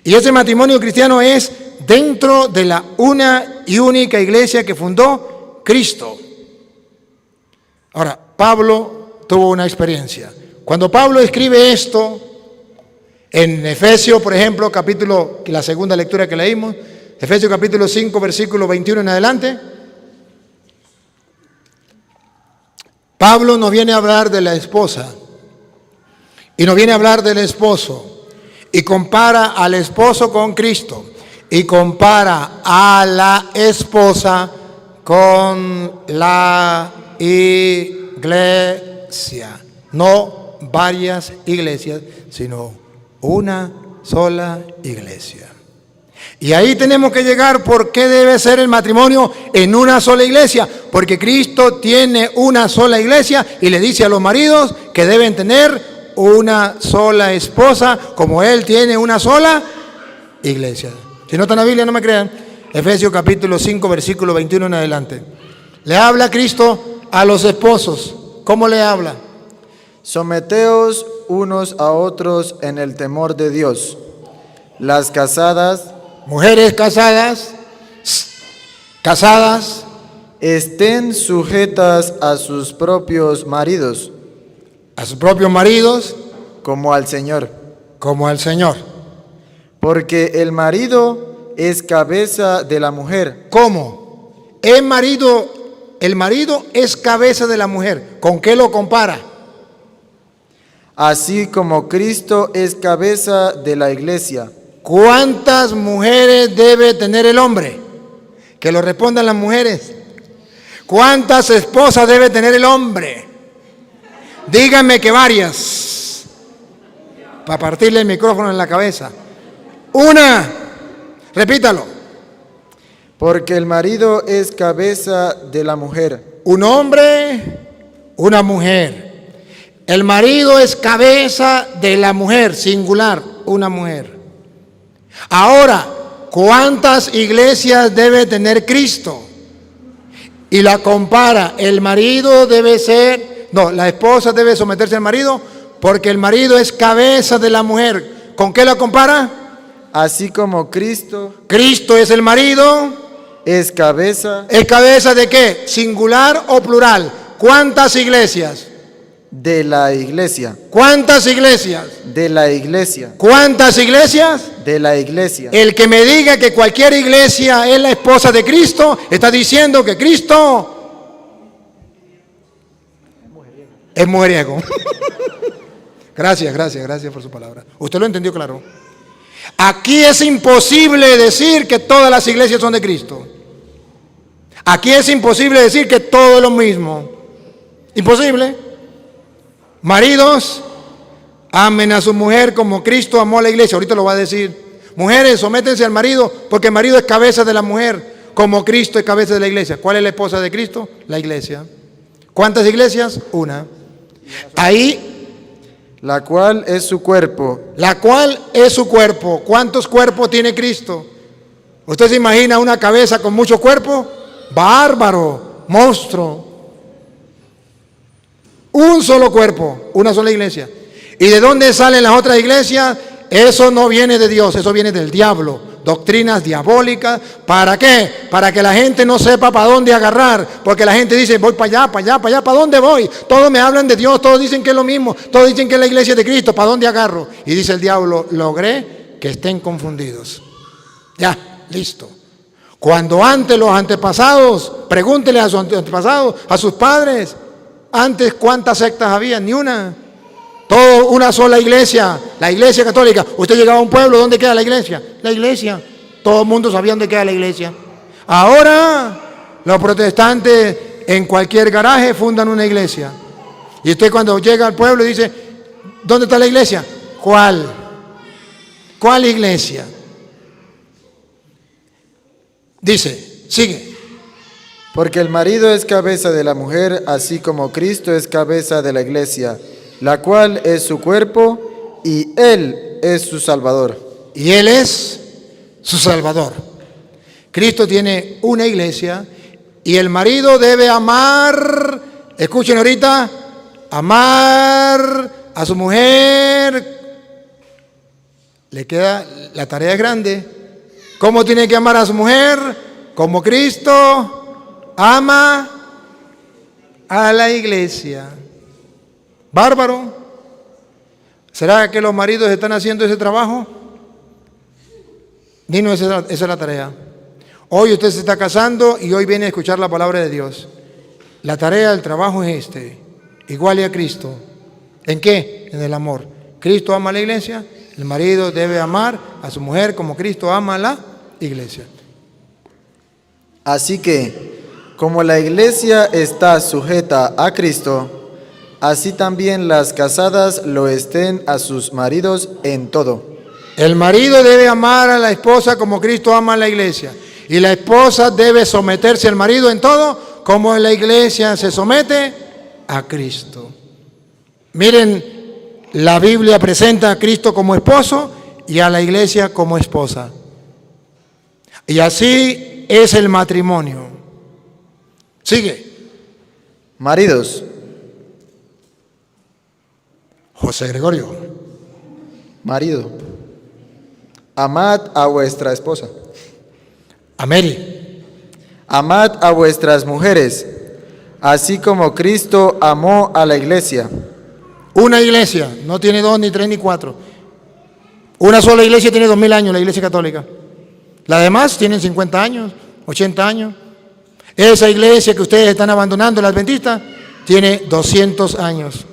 Y ese matrimonio cristiano es dentro de la una y única iglesia que fundó Cristo. Ahora, Pablo tuvo una experiencia. Cuando Pablo escribe esto, en Efesios, por ejemplo, la segunda lectura que leímos, Efesios capítulo 5, versículo 21 en adelante, Pablo nos viene a hablar de la esposa y nos viene a hablar del esposo y compara al esposo con Cristo y compara a la esposa con la iglesia. No varias iglesias, sino una sola iglesia. Y ahí tenemos que llegar. ¿Por qué debe ser el matrimonio en una sola iglesia? Porque Cristo tiene una sola iglesia y le dice a los maridos que deben tener una sola esposa, como Él tiene una sola iglesia. Si no está en la Biblia, no me crean. Efesios capítulo 5, versículo 21 en adelante. Le habla Cristo a los esposos. ¿Cómo le habla? Someteos unos a otros en el temor de Dios. Las casadas, mujeres casadas, estén sujetas a sus propios maridos, como al Señor. Porque el marido es cabeza de la mujer. ¿Cómo? El marido es cabeza de la mujer. ¿Con qué lo compara? Así como Cristo es cabeza de la iglesia. ¿Cuántas mujeres debe tener el hombre? Que lo respondan las mujeres. ¿Cuántas esposas debe tener el hombre? Díganme que varias. Para partirle el micrófono en la cabeza. Una. Repítalo. Porque el marido es cabeza de la mujer. Un hombre, una mujer. El marido es cabeza de la mujer, singular, una mujer. Ahora, ¿cuántas iglesias debe tener Cristo? Y la compara. La esposa debe someterse al marido porque el marido es cabeza de la mujer. ¿Con qué la compara? Así como Cristo es el marido. Es cabeza. ¿Es cabeza de qué? ¿Singular o plural? ¿Cuántas iglesias? De la iglesia. ¿Cuántas iglesias? De la iglesia. ¿Cuántas iglesias? De la iglesia. El que me diga que cualquier iglesia es la esposa de Cristo, está diciendo que Cristo es mujeriego. Gracias por su palabra. Usted lo entendió claro. Aquí es imposible decir que todas las iglesias son de Cristo. Aquí es imposible decir que todo es lo mismo. Imposible. Maridos, amen a su mujer como Cristo amó a la iglesia. Ahorita lo va a decir. Mujeres, sométense al marido, porque el marido es cabeza de la mujer, como Cristo es cabeza de la iglesia. ¿Cuál es la esposa de Cristo? La iglesia. ¿Cuántas iglesias? Una. Ahí. La cual es su cuerpo. ¿Cuántos cuerpos tiene Cristo? ¿Usted se imagina una cabeza con mucho cuerpo? Bárbaro, monstruo. Un solo cuerpo, una sola iglesia. ¿Y de dónde salen las otras iglesias? Eso no viene de Dios, eso viene del diablo. Doctrinas diabólicas. ¿Para qué? Para que la gente no sepa para dónde agarrar. Porque la gente dice, voy para allá, ¿para dónde voy? Todos me hablan de Dios, todos dicen que es lo mismo, todos dicen que es la iglesia de Cristo, ¿para dónde agarro? Y dice el diablo, logré que estén confundidos. Ya, listo. Cuando antes los antepasados, pregúntele a sus antepasados, a sus padres, antes ¿cuántas sectas había? Ni una. Todos todo una sola iglesia, la iglesia católica. Usted llegaba a un pueblo, ¿dónde queda la iglesia? La iglesia. Todo el mundo sabía dónde queda la iglesia. Ahora, los protestantes en cualquier garaje fundan una iglesia. Y usted cuando llega al pueblo dice, ¿dónde está la iglesia? ¿Cuál? ¿Cuál iglesia? Dice, sigue. Porque el marido es cabeza de la mujer, así como Cristo es cabeza de la iglesia, la cual es su cuerpo, y Él es su Salvador. Y Él es su Salvador. Cristo tiene una iglesia y el marido debe amar, escuchen ahorita, amar a su mujer. Le queda, la tarea es grande. ¿Cómo tiene que amar a su mujer? Como Cristo ama a la iglesia. Bárbaro. ¿Será que los maridos están haciendo ese trabajo? Dino, esa es la tarea. Hoy usted se está casando y hoy viene a escuchar la palabra de Dios. La tarea del trabajo es igual a Cristo. ¿En qué? En el amor. Cristo ama a la iglesia, el marido debe amar a su mujer como Cristo ama a la iglesia. Así que, como la iglesia está sujeta a Cristo, así también las casadas lo estén a sus maridos en todo. El marido debe amar a la esposa como Cristo ama a la iglesia. Y la esposa debe someterse al marido en todo, como la iglesia se somete a Cristo. Miren, la Biblia presenta a Cristo como esposo y a la iglesia como esposa. Y así es el matrimonio. Sigue. Maridos. José Gregorio. Marido. Amad a vuestra esposa. A Mary. Amad a vuestras mujeres, así como Cristo amó a la iglesia. Una iglesia, no tiene 2, ni 3, ni 4. Una sola iglesia tiene 2000 años, la iglesia católica. Las demás tienen 50 años, 80 años. Esa iglesia que ustedes están abandonando, la adventista, tiene 200 años.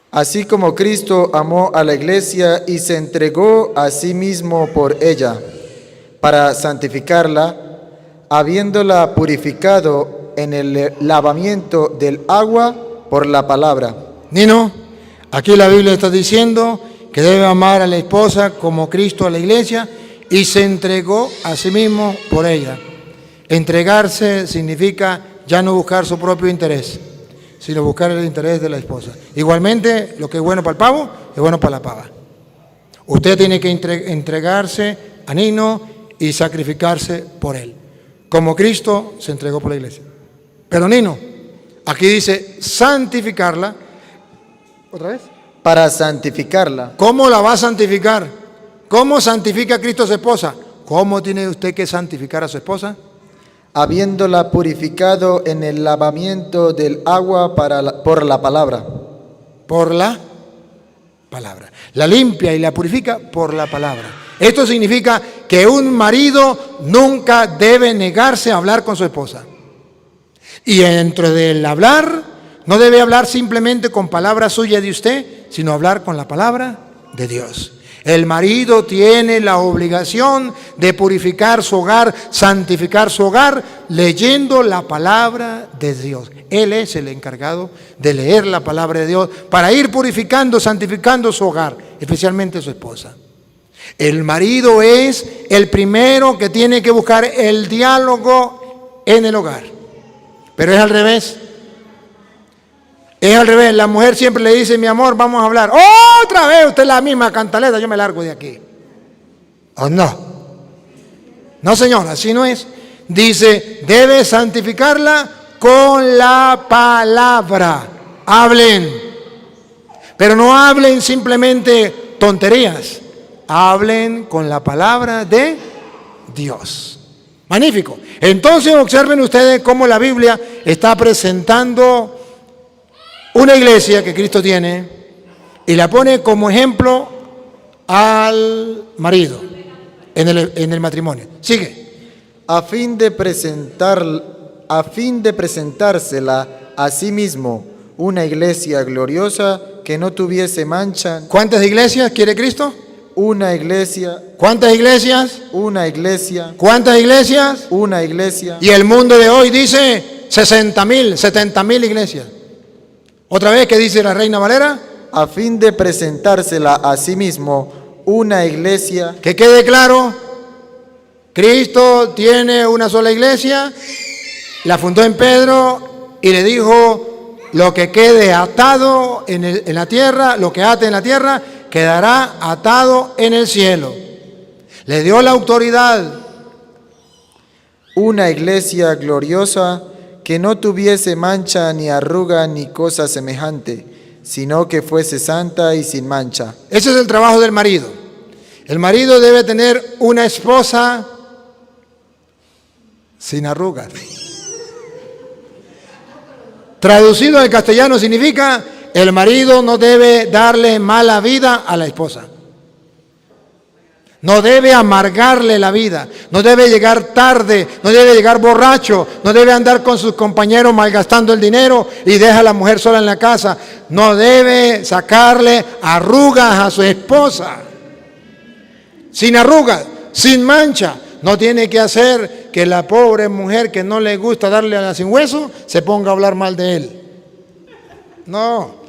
Así como Cristo amó a la iglesia y se entregó a sí mismo por ella, para santificarla, habiéndola purificado en el lavamiento del agua por la palabra. Nino, aquí la Biblia está diciendo que debe amar a la esposa como Cristo a la iglesia y se entregó a sí mismo por ella. Entregarse significa ya no buscar su propio interés, sino buscar el interés de la esposa. Igualmente, lo que es bueno para el pavo, es bueno para la pava. Usted tiene que entregarse a Nino y sacrificarse por él, como Cristo se entregó por la iglesia. Pero Nino, aquí dice santificarla. ¿Otra vez? Para santificarla. ¿Cómo la va a santificar? ¿Cómo santifica Cristo a su esposa? ¿Cómo tiene usted que santificar a su esposa? Habiéndola purificado en el lavamiento del agua por la palabra. Por la palabra. La limpia y la purifica por la palabra. Esto significa que un marido nunca debe negarse a hablar con su esposa. Y dentro del hablar, no debe hablar simplemente con palabras suyas de usted, sino hablar con la palabra de Dios. El marido tiene la obligación de purificar su hogar, santificar su hogar, leyendo la palabra de Dios. Él es el encargado de leer la palabra de Dios para ir purificando, santificando su hogar, especialmente su esposa. El marido es el primero que tiene que buscar el diálogo en el hogar. Pero es al revés. Es al revés, la mujer siempre le dice, mi amor, vamos a hablar. Otra vez usted la misma cantaleta, yo me largo de aquí. ¿O no? No, señor, así no es. Dice, debe santificarla con la palabra. Hablen. Pero no hablen simplemente tonterías. Hablen con la palabra de Dios. Magnífico. Entonces observen ustedes cómo la Biblia está presentando una iglesia que Cristo tiene y la pone como ejemplo al marido en el matrimonio. Sigue. A fin de presentársela a sí mismo una iglesia gloriosa que no tuviese mancha. ¿Cuántas iglesias quiere Cristo? Una iglesia. ¿Cuántas iglesias? Una iglesia. ¿Cuántas iglesias? Una iglesia. Y el mundo de hoy dice 60.000, 70.000 iglesias. ¿Otra vez qué dice la Reina Valera? A fin de presentársela a sí mismo una iglesia. Que quede claro, Cristo tiene una sola iglesia, la fundó en Pedro y le dijo: lo que quede atado en la tierra, lo que ate en la tierra, quedará atado en el cielo. Le dio la autoridad. Una iglesia gloriosa que no tuviese mancha ni arruga ni cosa semejante, sino que fuese santa y sin mancha. Ese es el trabajo del marido. El marido debe tener una esposa sin arrugas. Traducido al castellano significa: el marido no debe darle mala vida a la esposa. No debe amargarle la vida, no debe llegar tarde, no debe llegar borracho, no debe andar con sus compañeros malgastando el dinero y deja a la mujer sola en la casa. No debe sacarle arrugas a su esposa. Sin arrugas, sin mancha. No tiene que hacer que la pobre mujer que no le gusta darle a la sin hueso se ponga a hablar mal de él. No.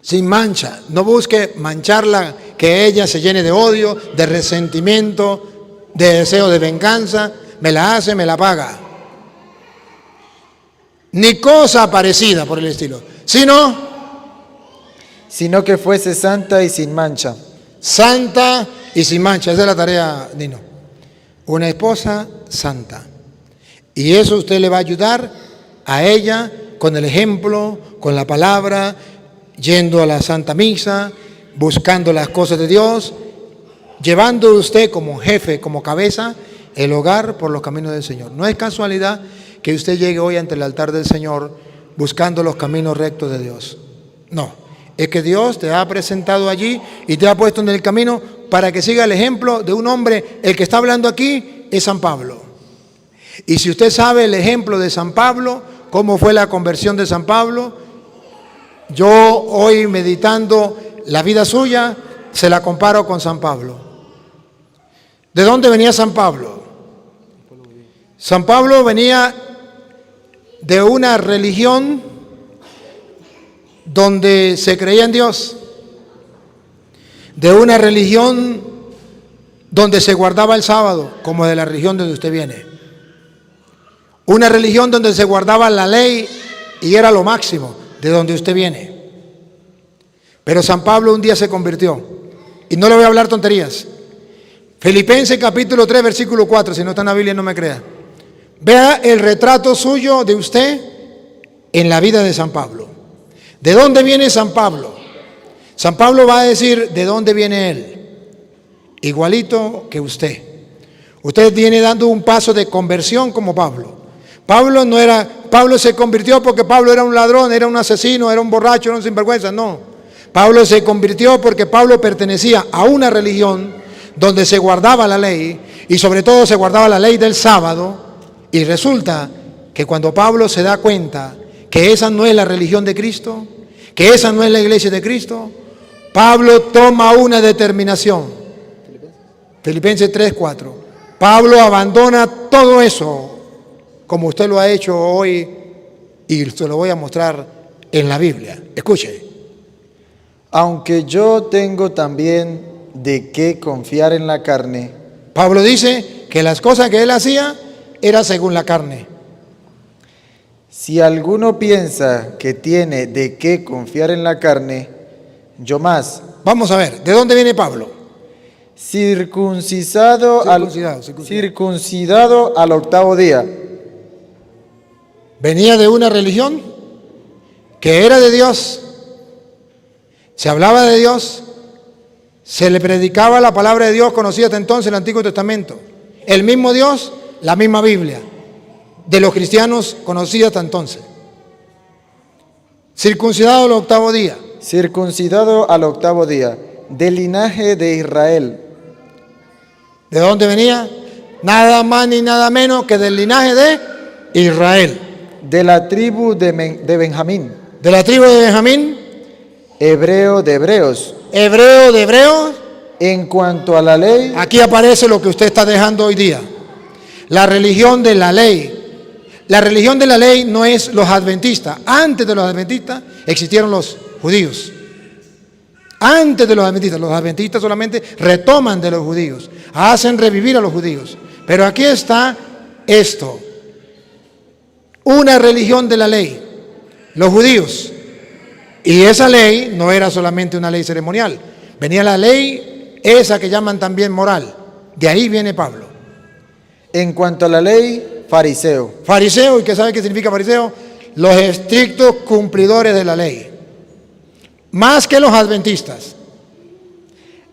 Sin mancha, no busque mancharla, que ella se llene de odio, de resentimiento, de deseo de venganza. Me la hace, me la paga. Ni cosa parecida por el estilo, sino que fuese santa y sin mancha. Santa y sin mancha, esa es la tarea, Nino. Una esposa santa. Y eso usted le va a ayudar a ella con el ejemplo, con la palabra, yendo a la Santa Misa, buscando las cosas de Dios, llevando usted como jefe, como cabeza, el hogar por los caminos del Señor. No es casualidad que usted llegue hoy ante el altar del Señor buscando los caminos rectos de Dios. No, es que Dios te ha presentado allí y te ha puesto en el camino para que siga el ejemplo de un hombre. El que está hablando aquí es San Pablo. Y si usted sabe el ejemplo de San Pablo, cómo fue la conversión de San Pablo, yo hoy meditando la vida suya, se la comparo con San Pablo. ¿De dónde venía San Pablo? San Pablo venía de una religión donde se creía en Dios, de una religión donde se guardaba el sábado, como de la religión donde usted viene. Una religión donde se guardaba la ley y era lo máximo, de donde usted viene. Pero San Pablo un día se convirtió. Y no le voy a hablar tonterías. Filipenses capítulo 3, versículo 4, si no está en la Biblia no me crea. Vea el retrato suyo de usted en la vida de San Pablo. ¿De dónde viene San Pablo? San Pablo va a decir de dónde viene él. Igualito que usted. Usted viene dando un paso de conversión como Pablo. Pablo se convirtió porque Pablo era un ladrón, era un asesino, era un borracho, era un sinvergüenza. No. Pablo se convirtió porque Pablo pertenecía a una religión donde se guardaba la ley y sobre todo se guardaba la ley del sábado. Y resulta que cuando Pablo se da cuenta que esa no es la religión de Cristo, que esa no es la iglesia de Cristo, Pablo toma una determinación. Filipenses 3:4. Pablo abandona todo eso, como usted lo ha hecho hoy, y se lo voy a mostrar en la Biblia. Escuche. Aunque yo tengo también de qué confiar en la carne. Pablo dice que las cosas que él hacía eran según la carne. Si alguno piensa que tiene de qué confiar en la carne, yo más. Vamos a ver, ¿de dónde viene Pablo? Circuncidado al octavo día. Venía de una religión que era de Dios. Se hablaba de Dios. Se le predicaba la palabra de Dios conocida hasta entonces, el Antiguo Testamento. El mismo Dios, la misma Biblia. De los cristianos conocida hasta entonces. Circuncidado al octavo día. Circuncidado al octavo día, del linaje de Israel. ¿De dónde venía? Nada más ni nada menos que del linaje de Israel. de la tribu de Benjamín, de la tribu de Benjamín, hebreo de hebreos. hebreo de hebreos. En cuanto a la ley, Aquí aparece lo que usted está dejando hoy día. La religión de la ley. La religión de la ley no es los adventistas. Antes de los adventistas existieron los judíos. Antes de los adventistas solamente retoman de los judíos, hacen revivir a los judíos. Pero aquí está esto, una religión de la ley, los judíos. Y esa ley no era solamente una ley ceremonial, venía la ley esa que llaman también moral. De ahí viene Pablo. en cuanto a la ley, fariseo. Fariseo, ¿y qué sabe qué significa fariseo? Los estrictos cumplidores de la ley. Más que los adventistas.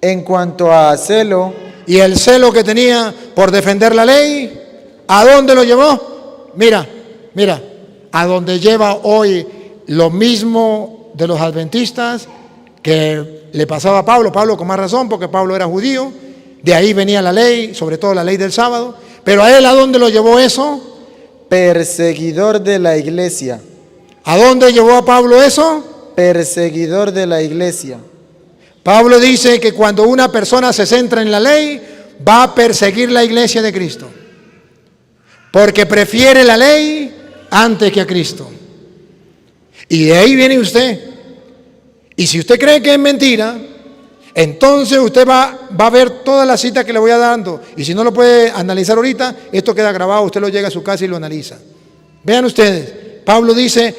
En cuanto a celo, Y el celo que tenía por defender la ley, ¿a dónde lo llevó? Mira, a donde lleva hoy lo mismo de los adventistas que le pasaba a Pablo. Pablo con más razón, porque Pablo era judío, de ahí venía la ley, sobre todo la ley del sábado. Pero a él, ¿a dónde lo llevó eso? perseguidor de la iglesia. ¿A dónde llevó a Pablo eso? Perseguidor de la iglesia. Pablo dice que cuando una persona se centra en la ley, va a perseguir la iglesia de Cristo, porque prefiere la ley antes que a Cristo. Y de ahí viene usted. Y si usted cree que es mentira, entonces usted va a ver todas las citas que le voy a dando. Y si no lo puede analizar ahorita, esto queda grabado, usted lo llega a su casa y lo analiza. Vean ustedes, Pablo dice: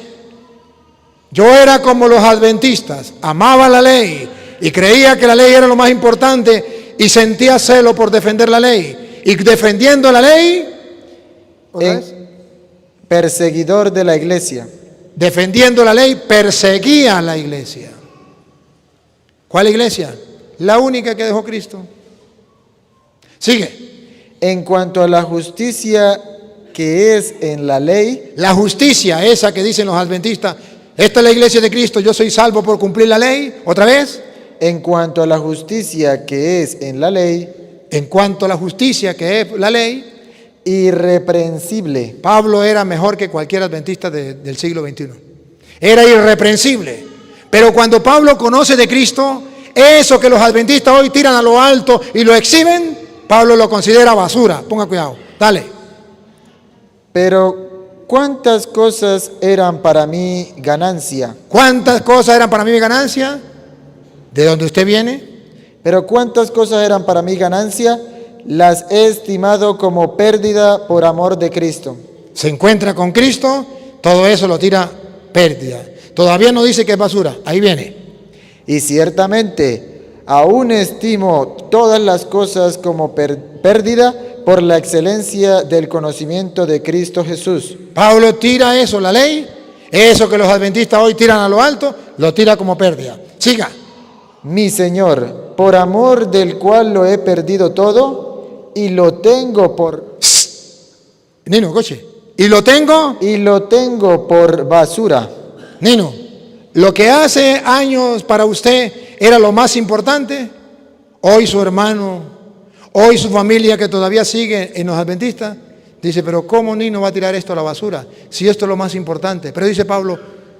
yo era como los adventistas, amaba la ley y creía que la ley era lo más importante y sentía celo por defender la ley. Y defendiendo la ley, perseguidor de la iglesia. defendiendo la ley, perseguía a la iglesia. ¿Cuál iglesia? La única que dejó Cristo. Sigue. En cuanto a la justicia que es en la ley, La justicia, esa que dicen los adventistas, esta es la iglesia de Cristo, yo soy salvo por cumplir la ley. ¿Otra vez? en cuanto a la justicia que es en la ley, En cuanto a la justicia que es la ley, irreprensible. Pablo era mejor que cualquier adventista del siglo XXI. Era irreprensible. Pero cuando Pablo conoce de Cristo, eso que los adventistas hoy tiran a lo alto y lo exhiben, Pablo lo considera basura. Ponga cuidado. Dale. Pero ¿cuántas cosas eran para mí ganancia? ¿Cuántas cosas eran para mí ganancia? ¿De dónde usted viene? Pero ¿cuántas cosas eran para mí ganancia? Las he estimado como pérdida por amor de Cristo. Se encuentra con Cristo, todo eso lo tira pérdida. Todavía no dice que es basura. Ahí viene. Y ciertamente, aún estimo todas las cosas como pérdida por la excelencia del conocimiento de Cristo Jesús. Pablo tira eso, la ley, eso que los adventistas hoy tiran a lo alto, lo tira como pérdida. Siga. Mi Señor, por amor del cual lo he perdido todo y lo tengo por... Nino, coche. ¿Y lo tengo? Y lo tengo por basura. Nino, lo que hace años para usted era lo más importante, hoy su hermano, hoy su familia que todavía sigue en los adventistas, dice: pero ¿cómo Nino va a tirar esto a la basura? Si esto es lo más importante. Pero dice Pablo: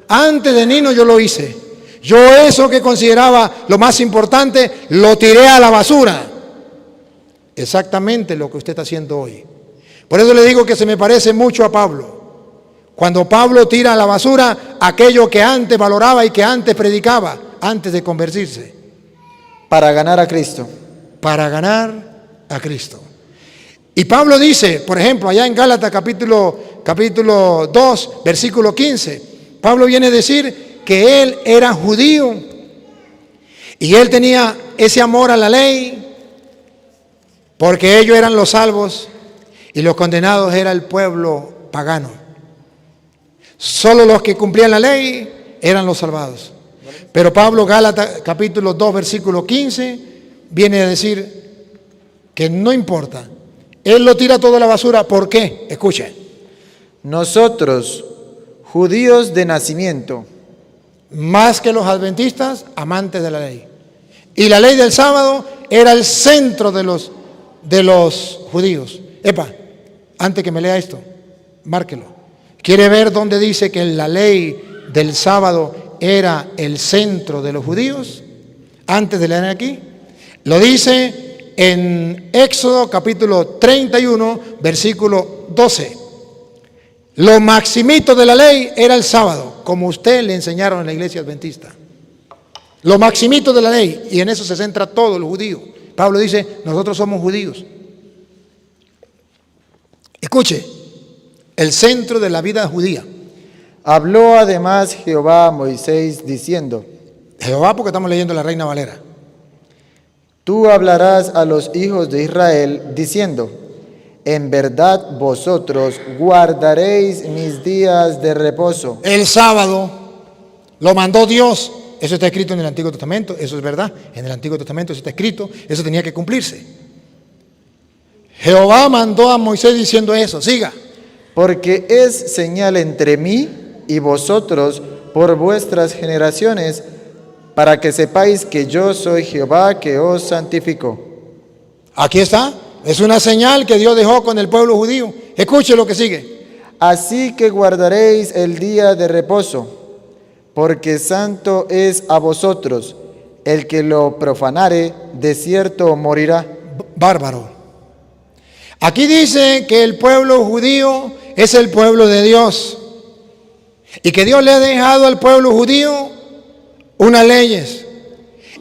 antes de Nino yo lo hice. Yo eso que consideraba lo más importante, lo tiré a la basura. Exactamente lo que usted está haciendo hoy. Por eso le digo que se me parece mucho a Pablo. Cuando Pablo tira a la basura aquello que antes valoraba y que antes predicaba, antes de convertirse. Para ganar a Cristo. Para ganar a Cristo. Y Pablo dice, por ejemplo, allá en Gálatas capítulo 2, versículo 15, Pablo viene a decir que él era judío y él tenía ese amor a la ley porque ellos eran los salvos y los condenados era el pueblo pagano. Solo los que cumplían la ley eran los salvados. Pero Pablo, Gálatas capítulo 2, versículo 15, viene a decir que no importa. Él lo tira todo a la basura. ¿Por qué? Escuche. Nosotros, judíos de nacimiento, Más que los adventistas, amantes de la ley. Y la ley del sábado era el centro de los judíos. Epa, antes que me lea esto, márquelo. ¿Quiere ver dónde dice que la ley del sábado era el centro de los judíos? Antes de leer aquí, lo dice en Éxodo capítulo 31, versículo 12. Lo maximito de la ley era el sábado, como usted le enseñaron en la iglesia adventista. Lo maximito de la ley, y en eso se centra todo el judío. Pablo dice, nosotros somos judíos. Escuche, el centro de la vida judía. Habló además Jehová a Moisés diciendo, Jehová, porque estamos leyendo la Reina Valera. tú hablarás a los hijos de Israel diciendo, en verdad vosotros guardaréis mis días de reposo. El sábado lo mandó Dios. Eso está escrito en el Antiguo Testamento, eso es verdad. En el Antiguo Testamento eso está escrito, eso tenía que cumplirse. Jehová mandó a Moisés diciendo eso, siga. Porque es señal entre mí y vosotros por vuestras generaciones, para que sepáis que yo soy Jehová que os santifico. Aquí está, es una señal que Dios dejó con el pueblo judío. Escuche lo que sigue. Así que guardaréis el día de reposo, porque santo es a vosotros. El que lo profanare, de cierto morirá. Bárbaro. Aquí dice que el pueblo judío es el pueblo de Dios y que Dios le ha dejado al pueblo judío unas leyes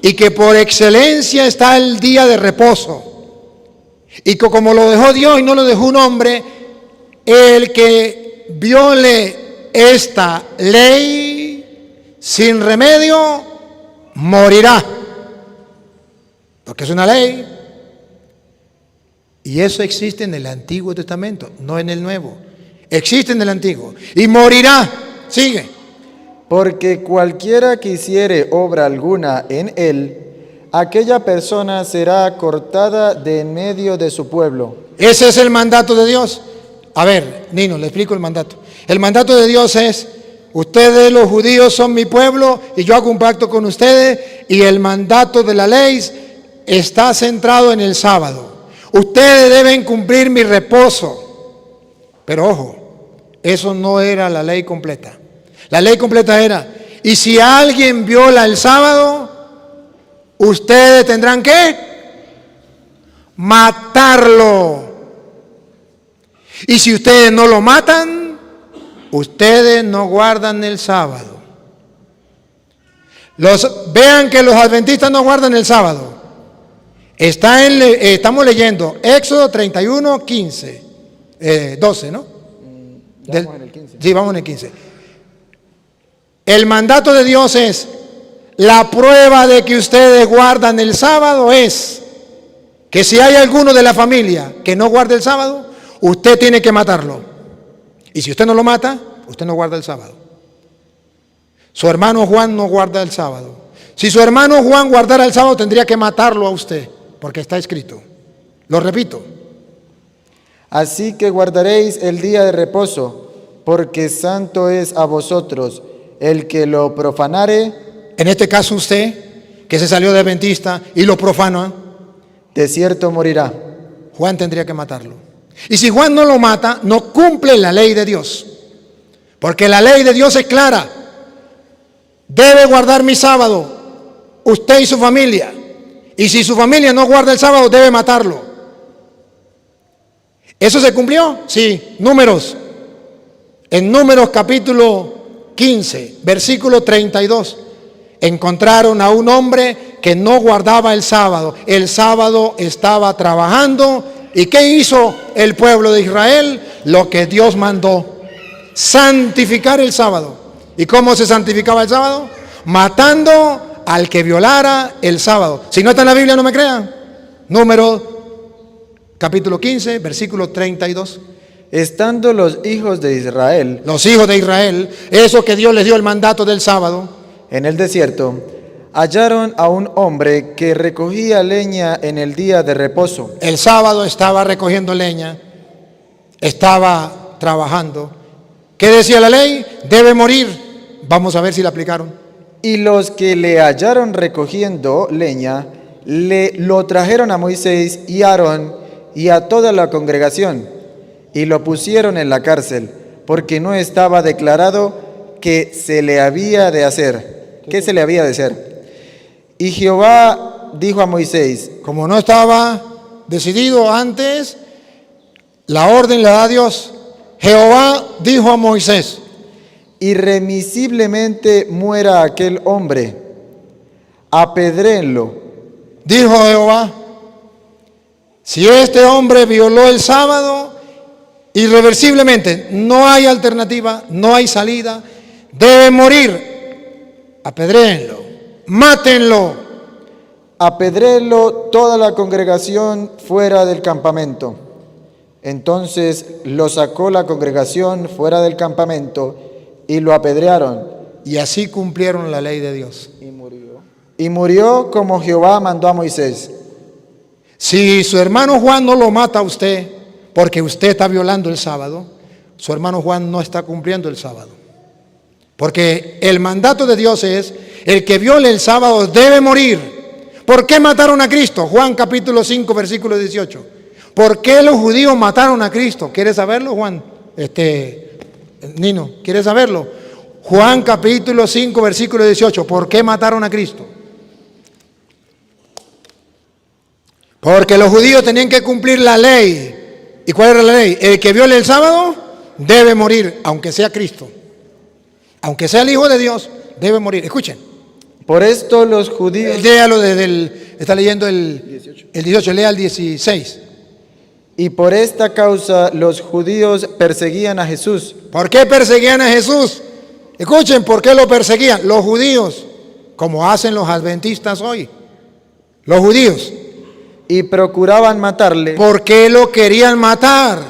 y que por excelencia está el día de reposo y que como lo dejó Dios y no lo dejó un hombre, el que viole esta ley sin remedio morirá, porque es una ley. Y eso existe en el Antiguo Testamento, no en el Nuevo. Existe en el Antiguo. Y morirá. Sigue. Porque cualquiera que hiciere obra alguna en él, aquella persona será cortada de en medio de su pueblo. Ese es el mandato de Dios. A ver, Nino, le explico el mandato. El mandato de Dios es, ustedes los judíos son mi pueblo y yo hago un pacto con ustedes, y el mandato de la ley está centrado en el sábado. Ustedes deben cumplir mi reposo. Pero ojo, eso no era la ley completa. La ley completa era, y si alguien viola el sábado, ustedes tendrán que matarlo. Y si ustedes no lo matan, ustedes no guardan el sábado. Vean que los adventistas no guardan el sábado. Estamos leyendo Éxodo 31, 15, 12, ¿no? Vamos en el 15. Sí, vamos en el 15. El mandato de Dios es, la prueba de que ustedes guardan el sábado es que si hay alguno de la familia que no guarde el sábado, usted tiene que matarlo. Y si usted no lo mata, usted no guarda el sábado. Su hermano Juan no guarda el sábado. Si su hermano Juan guardara el sábado, tendría que matarlo a usted, porque está escrito. Lo repito. Así que guardaréis el día de reposo, porque santo es a vosotros. El que lo profanare, En este caso usted, que se salió de adventista y lo profana, de cierto morirá. Juan tendría que matarlo. Y si Juan no lo mata, no cumple la ley de Dios. Porque la ley de Dios es clara. Debe guardar mi sábado, usted y su familia. Y si su familia no guarda el sábado, debe matarlo. ¿Eso se cumplió? Sí. Números. En Números capítulo 15, versículo 32. Encontraron a un hombre que no guardaba el sábado. El sábado estaba trabajando. ¿Y qué hizo el pueblo de Israel? Lo que Dios mandó. Santificar el sábado. ¿Y cómo se santificaba el sábado? Matando al que violara el sábado. Si no está en la Biblia, no me crean. Números capítulo 15, versículo 32. Estando los hijos de Israel, Los hijos de Israel, eso que Dios les dio el mandato del sábado, en el desierto, hallaron a un hombre que recogía leña en el día de reposo. el sábado estaba recogiendo leña, estaba trabajando. ¿Qué decía la ley? Debe morir. Vamos a ver si la aplicaron. Y los que le hallaron recogiendo leña, lo trajeron a Moisés y a Aarón y a toda la congregación, y lo pusieron en la cárcel, porque no estaba declarado que se le había de hacer. ¿Qué se le había de hacer? Y Jehová dijo a Moisés, como no estaba decidido antes, la orden la da Dios. Jehová dijo a Moisés, irremisiblemente muera aquel hombre, apedréenlo. Dijo Jehová, si este hombre violó el sábado, irreversiblemente, no hay alternativa, no hay salida, debe morir. Apedréenlo, mátenlo. Apedréenlo toda la congregación fuera del campamento. Entonces lo sacó la congregación fuera del campamento y lo apedrearon. Y así cumplieron la ley de Dios. Y murió como Jehová mandó a Moisés. Si su hermano Juan no lo mata a usted porque usted está violando el sábado, su hermano Juan no está cumpliendo el sábado. Porque el mandato de Dios es, el que viole el sábado debe morir. ¿Por qué mataron a Cristo? Juan capítulo 5, versículo 18. ¿Por qué los judíos mataron a Cristo? ¿Quieres saberlo, Juan? Nino, ¿quieres saberlo? Juan capítulo 5, versículo 18. ¿Por qué mataron a Cristo? Porque los judíos tenían que cumplir la ley. ¿Y cuál era la ley? El que viole el sábado debe morir, aunque sea Cristo. Aunque sea el Hijo de Dios, debe morir. Escuchen. Por esto los judíos... Léalo está leyendo el 18, lea el 16. Y por esta causa los judíos perseguían a Jesús. ¿Por qué perseguían a Jesús? Escuchen, ¿por qué lo perseguían? Los judíos, como hacen los adventistas hoy. Los judíos. Y procuraban matarle. ¿Por qué lo querían matar?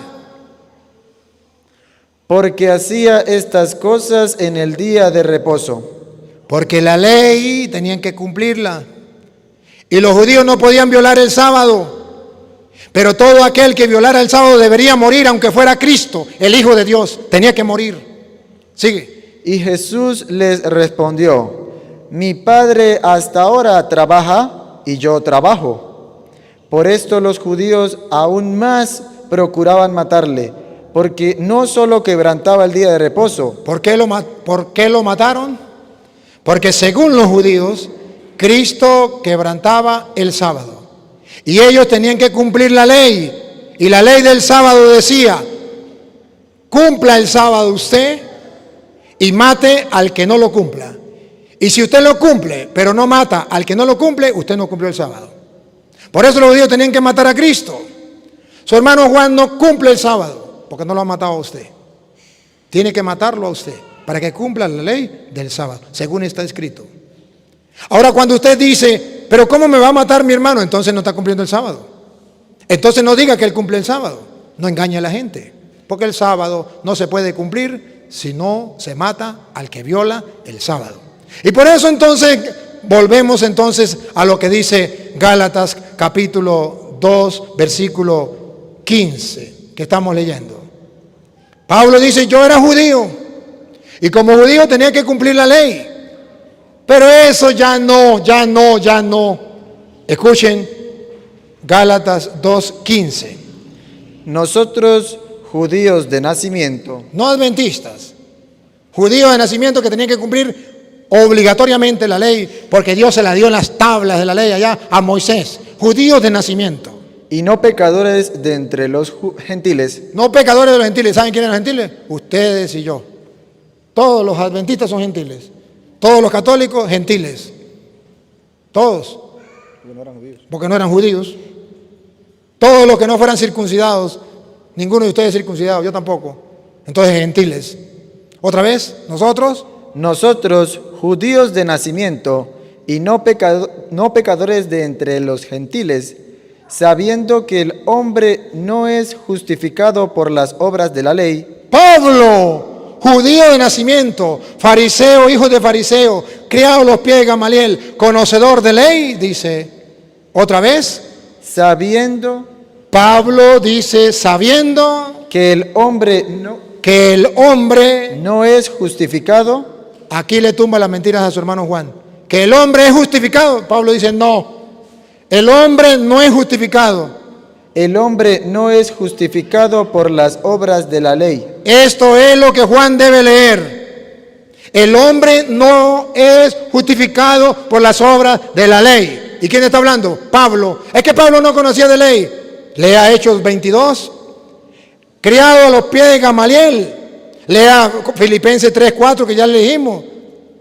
Porque hacía estas cosas en el día de reposo. Porque la ley tenían que cumplirla. Y los judíos no podían violar el sábado. Pero todo aquel que violara el sábado debería morir, aunque fuera Cristo, el Hijo de Dios. Tenía que morir. Sigue. Y Jesús les respondió, mi Padre hasta ahora trabaja y yo trabajo. Por esto los judíos aún más procuraban matarle, porque no solo quebrantaba el día de reposo. ¿Por qué lo mataron? Porque según los judíos, Cristo quebrantaba el sábado. Y ellos tenían que cumplir la ley. Y la ley del sábado decía, cumpla el sábado usted y mate al que no lo cumpla. Y si usted lo cumple, pero no mata al que no lo cumple, usted no cumplió el sábado. Por eso los judíos tenían que matar a Cristo. Su hermano Juan no cumple el sábado, porque no lo ha matado a usted. Tiene que matarlo a usted, para que cumpla la ley del sábado, según está escrito. Ahora cuando usted dice, pero ¿cómo me va a matar mi hermano? Entonces no está cumpliendo el sábado. Entonces no diga que él cumple el sábado. No engañe a la gente, porque el sábado no se puede cumplir si no se mata al que viola el sábado. Y por eso entonces volvemos entonces a lo que dice Gálatas capítulo 2, versículo 15, que estamos leyendo. Pablo dice, yo era judío y como judío tenía que cumplir la ley. Pero eso ya no. Escuchen, Gálatas 2:15. Nosotros, judíos de nacimiento, No adventistas, judíos de nacimiento que tenían que cumplir obligatoriamente la ley, porque Dios se la dio en las tablas de la ley allá a Moisés. Judíos de nacimiento. y no pecadores de entre los gentiles. No pecadores de los gentiles. ¿Saben quiénes son los gentiles? Ustedes y yo. Todos los adventistas son gentiles. Todos los católicos, gentiles. Todos. Porque no eran judíos. Todos los que no fueran circuncidados, ninguno de ustedes es circuncidado, yo tampoco. Entonces, gentiles. Otra vez, nosotros. Nosotros, judíos de nacimiento y no pecadores de entre los gentiles, sabiendo que el hombre no es justificado por las obras de la ley. Pablo, judío de nacimiento, fariseo, hijo de fariseo, criado a los pies de Gamaliel, conocedor de ley, dice, otra vez, Sabiendo Pablo dice, sabiendo que el hombre no es justificado. Aquí le tumba las mentiras a su hermano Juan. Que el hombre es justificado. Pablo dice, no, el hombre no es justificado el hombre no es justificado por las obras de la ley. Esto es lo que Juan debe leer. El hombre no es justificado por las obras de la ley. ¿Y quién está hablando? Pablo. Es que Pablo no conocía de ley. Lea Hechos 22. Criado a los pies de Gamaliel. Lea Filipenses 3:4 que ya leímos.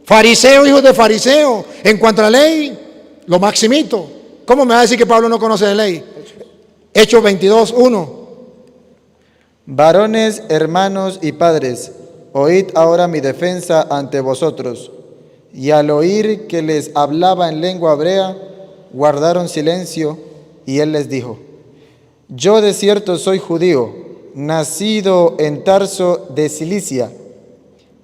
Fariseo, hijos de fariseo. En cuanto a la ley, lo maximito. ¿Cómo me va a decir que Pablo no conoce de ley? Hechos 22:1. Varones, hermanos y padres, oíd ahora mi defensa ante vosotros. Y al oír que les hablaba en lengua hebrea, guardaron silencio, y él les dijo: Yo de cierto soy judío, nacido en Tarso de Cilicia,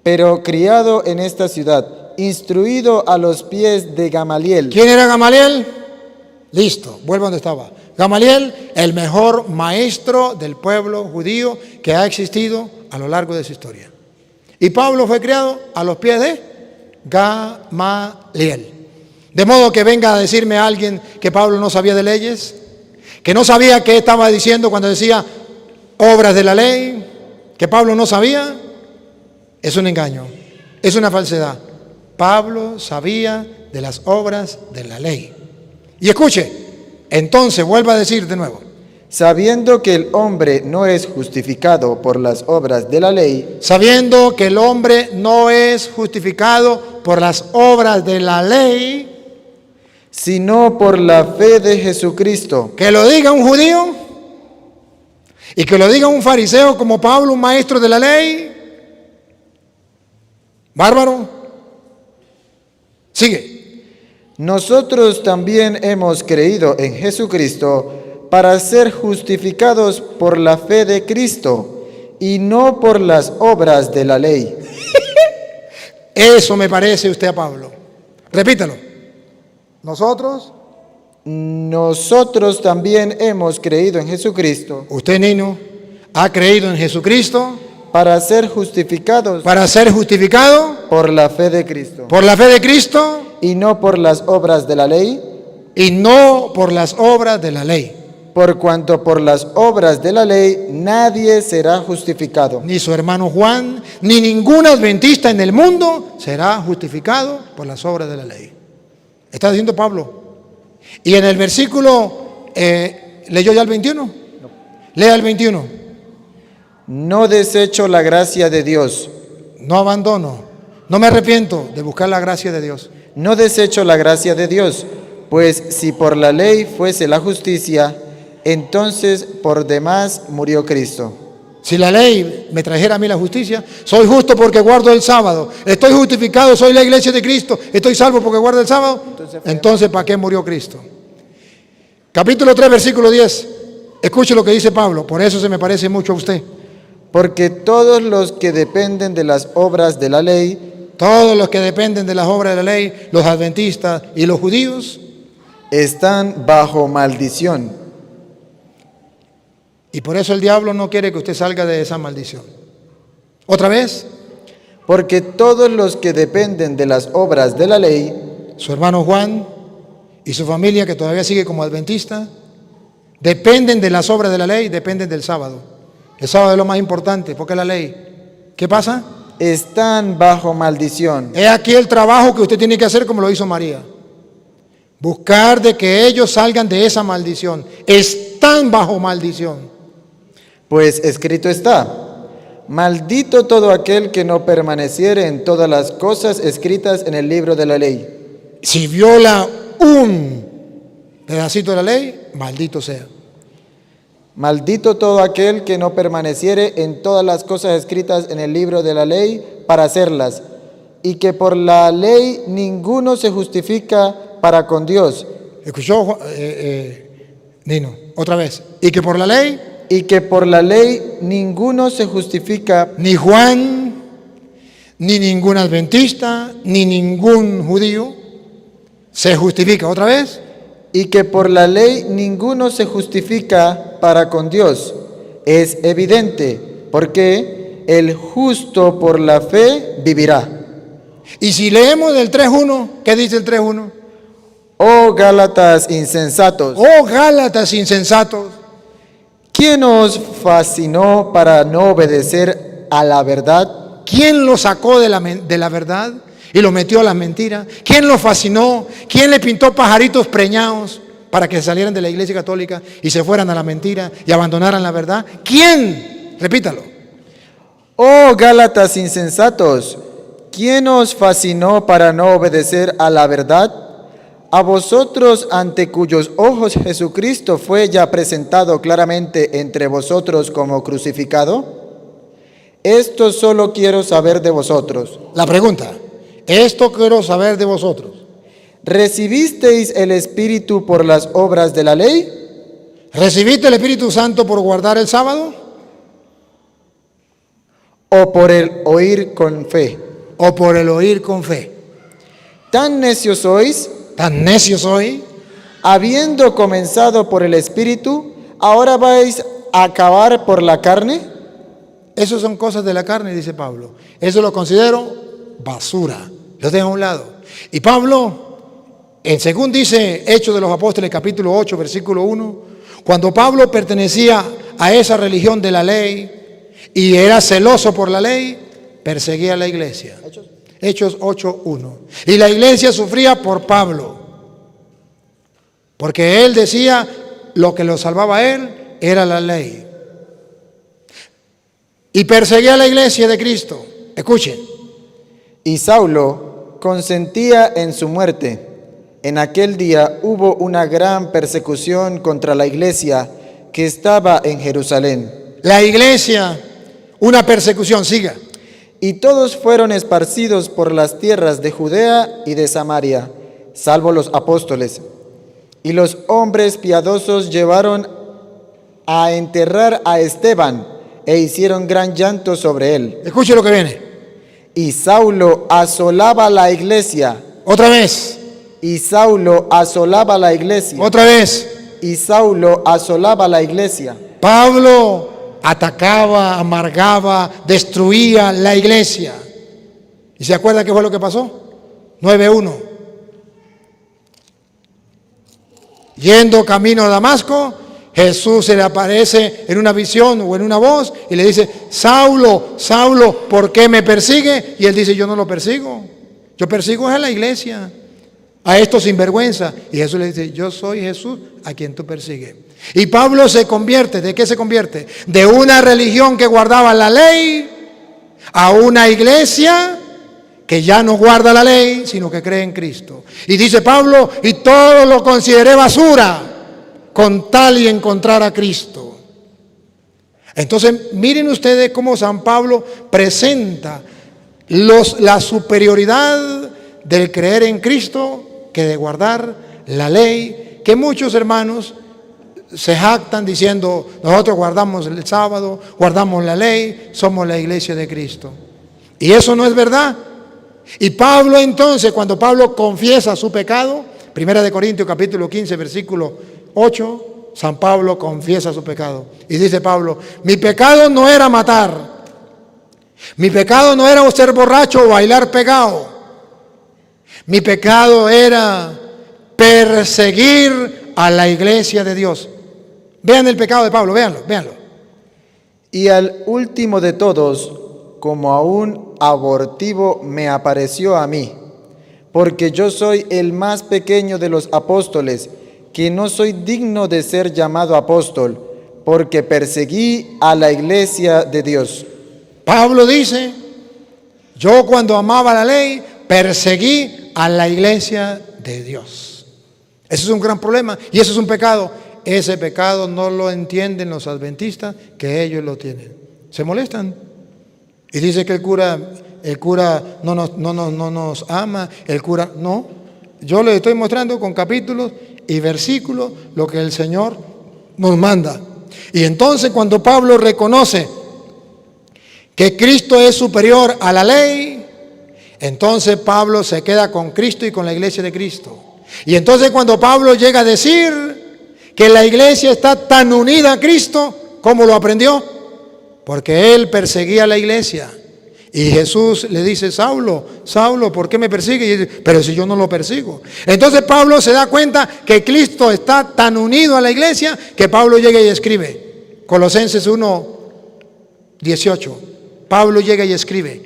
pero criado en esta ciudad, instruido a los pies de Gamaliel. ¿Quién era Gamaliel? Listo, vuelvo donde estaba. Gamaliel, el mejor maestro del pueblo judío que ha existido a lo largo de su historia. Y Pablo fue criado a los pies de Gamaliel. De modo que venga a decirme a alguien que Pablo no sabía de leyes, que no sabía qué estaba diciendo cuando decía obras de la ley, que Pablo no sabía, es un engaño, es una falsedad. Pablo sabía de las obras de la ley. Y escuche, entonces vuelvo a decir de nuevo. Sabiendo que el hombre no es justificado por las obras de la ley, Sabiendo que el hombre no es justificado por las obras de la ley, sino por la fe de Jesucristo. que lo diga un judío y que lo diga un fariseo como Pablo, un maestro de la ley. Bárbaro. Sigue. Nosotros también hemos creído en Jesucristo para ser justificados por la fe de Cristo y no por las obras de la ley. Eso me parece usted a Pablo. Repítalo. Nosotros, Nosotros también hemos creído en Jesucristo usted Nino, ha creído en Jesucristo para ser justificados para ser justificado por la fe de Cristo por la fe de Cristo y no por las obras de la ley, y no por las obras de la ley. por cuanto por las obras de la ley nadie será justificado. Ni su hermano Juan, ni ningún adventista en el mundo será justificado por las obras de la ley. Está diciendo Pablo. Y en el versículo, ¿leyó ya el 21? No. Lea el 21. No desecho la gracia de Dios. No abandono, no me arrepiento de buscar la gracia de Dios. No desecho la gracia de Dios, pues si por la ley fuese la justicia, entonces por demás murió Cristo. Si la ley me trajera a mí la justicia, soy justo porque guardo el sábado, estoy justificado, soy la iglesia de Cristo, estoy salvo porque guardo el sábado, entonces ¿para qué murió Cristo? Capítulo 3, versículo 10, escuche lo que dice Pablo, por eso se me parece mucho a usted. Porque todos los que dependen de las obras de la ley, Todos los que dependen de las obras de la ley, los adventistas y los judíos, están bajo maldición. y por eso el diablo no quiere que usted salga de esa maldición. Otra vez, Porque todos los que dependen de las obras de la ley, su hermano Juan y su familia, que todavía sigue como adventista, dependen de las obras de la ley, dependen del sábado. El sábado es lo más importante, porque es la ley. ¿Qué pasa? están bajo maldición. He aquí el trabajo que usted tiene que hacer como lo hizo María. Buscar de que ellos salgan de esa maldición. Están bajo maldición. Pues escrito está: maldito todo aquel que no permaneciere en todas las cosas escritas en el libro de la ley. Si viola un pedacito de la ley, maldito sea. Maldito todo aquel que no permaneciere en todas las cosas escritas en el libro de la ley para hacerlas, y que por la ley ninguno se justifica para con Dios, ¿Escuchó, Nino? Otra vez. Y que por la ley, y que por la ley ninguno se justifica, ni Juan, ni ningún adventista, ni ningún judío se justifica. Otra vez. y que por la ley ninguno se justifica para con Dios. Es evidente, porque el justo por la fe vivirá. Y si leemos del 3.1, ¿qué dice el 3.1? Oh Gálatas insensatos, Oh Gálatas insensatos, ¿Quién os fascinó para no obedecer a la verdad? ¿Quién lo sacó de la verdad y lo metió a las mentiras? ¿Quién lo fascinó? ¿Quién le pintó pajaritos preñados para que salieran de la Iglesia Católica y se fueran a la mentira y abandonaran la verdad? ¿Quién? Repítalo. Oh Gálatas insensatos, ¿quién os fascinó para no obedecer a la verdad? A vosotros, ante cuyos ojos Jesucristo fue ya presentado claramente entre vosotros como crucificado. Esto solo quiero saber de vosotros. La pregunta, esto quiero saber de vosotros. ¿Recibisteis el Espíritu por las obras de la ley? ¿Recibiste el Espíritu Santo por guardar el sábado? ¿O por el oír con fe? ¿O por el oír con fe? ¿Tan necios sois? ¿Tan necios hoy? Habiendo comenzado por el Espíritu, ¿ahora vais a acabar por la carne? Eso son cosas de la carne, dice Pablo. Eso lo considero basura. Lo dejo a un lado. Y Pablo, según dice Hechos de los Apóstoles, capítulo 8, versículo 1, cuando Pablo pertenecía a esa religión de la ley y era celoso por la ley, perseguía a la iglesia. Hechos 8:1. Y la iglesia sufría por Pablo, porque él decía lo que lo salvaba a él era la ley. Y perseguía a la iglesia de Cristo. Escuchen. Y Saulo consentía en su muerte. En aquel día hubo una gran persecución contra la iglesia que estaba en Jerusalén. La iglesia, una persecución, siga. Y todos fueron esparcidos por las tierras de Judea y de Samaria, salvo los apóstoles. Y los hombres piadosos llevaron a enterrar a Esteban e hicieron gran llanto sobre él. Escuche lo que viene. Y Saulo asolaba la iglesia. Otra vez. Y Saulo asolaba la iglesia. Otra vez. Y Saulo asolaba la iglesia. Pablo atacaba, amargaba, destruía la iglesia. ¿Y se acuerda qué fue lo que pasó? 9:1. Yendo camino a Damasco, Jesús se le aparece en una visión o en una voz y le dice: Saulo, Saulo, ¿por qué me persigue? Y él dice: yo no lo persigo, yo persigo a la iglesia, a estos sinvergüenza. Y Jesús le dice: yo soy Jesús a quien tú persigues. Y Pablo se convierte, ¿de qué se convierte? De una religión que guardaba la ley a una iglesia que ya no guarda la ley, sino que cree en Cristo. Y dice Pablo: y todo lo consideré basura con tal y encontrar a Cristo. Entonces miren ustedes cómo San Pablo presenta la superioridad del creer en Cristo que de guardar la ley, que muchos hermanos se jactan diciendo: nosotros guardamos el sábado, guardamos la ley, somos la iglesia de Cristo. Y eso no es verdad. Y Pablo entonces, cuando Pablo confiesa su pecado, 1 Corintios capítulo 15, versículo 8, San Pablo confiesa su pecado. Y dice Pablo: mi pecado no era matar, mi pecado no era ser borracho o bailar pegado, mi pecado era perseguir a la iglesia de Dios. Vean el pecado de Pablo, véanlo. Y al último de todos, como a un abortivo, me apareció a mí, porque yo soy el más pequeño de los apóstoles, que no soy digno de ser llamado apóstol, porque perseguí a la iglesia de Dios. Pablo dice: yo cuando amaba la ley, perseguí a la iglesia de Dios. Ese es un gran problema y eso es un pecado. Ese pecado no lo entienden los adventistas, que ellos lo tienen. Se molestan y dice que el cura no nos ama, el cura no. Yo les estoy mostrando con capítulos y versículos lo que el Señor nos manda. Y entonces cuando Pablo reconoce que Cristo es superior a la ley, entonces Pablo se queda con Cristo y con la iglesia de Cristo. Y entonces cuando Pablo llega a decir que la iglesia está tan unida a Cristo, ¿cómo lo aprendió? Porque él perseguía a la iglesia. Y Jesús le dice: Saulo, Saulo, ¿por qué me persigue? Y dice: pero si yo no lo persigo. Entonces Pablo se da cuenta que Cristo está tan unido a la iglesia que Pablo llega y escribe: Colosenses 1:18. Pablo llega y escribe: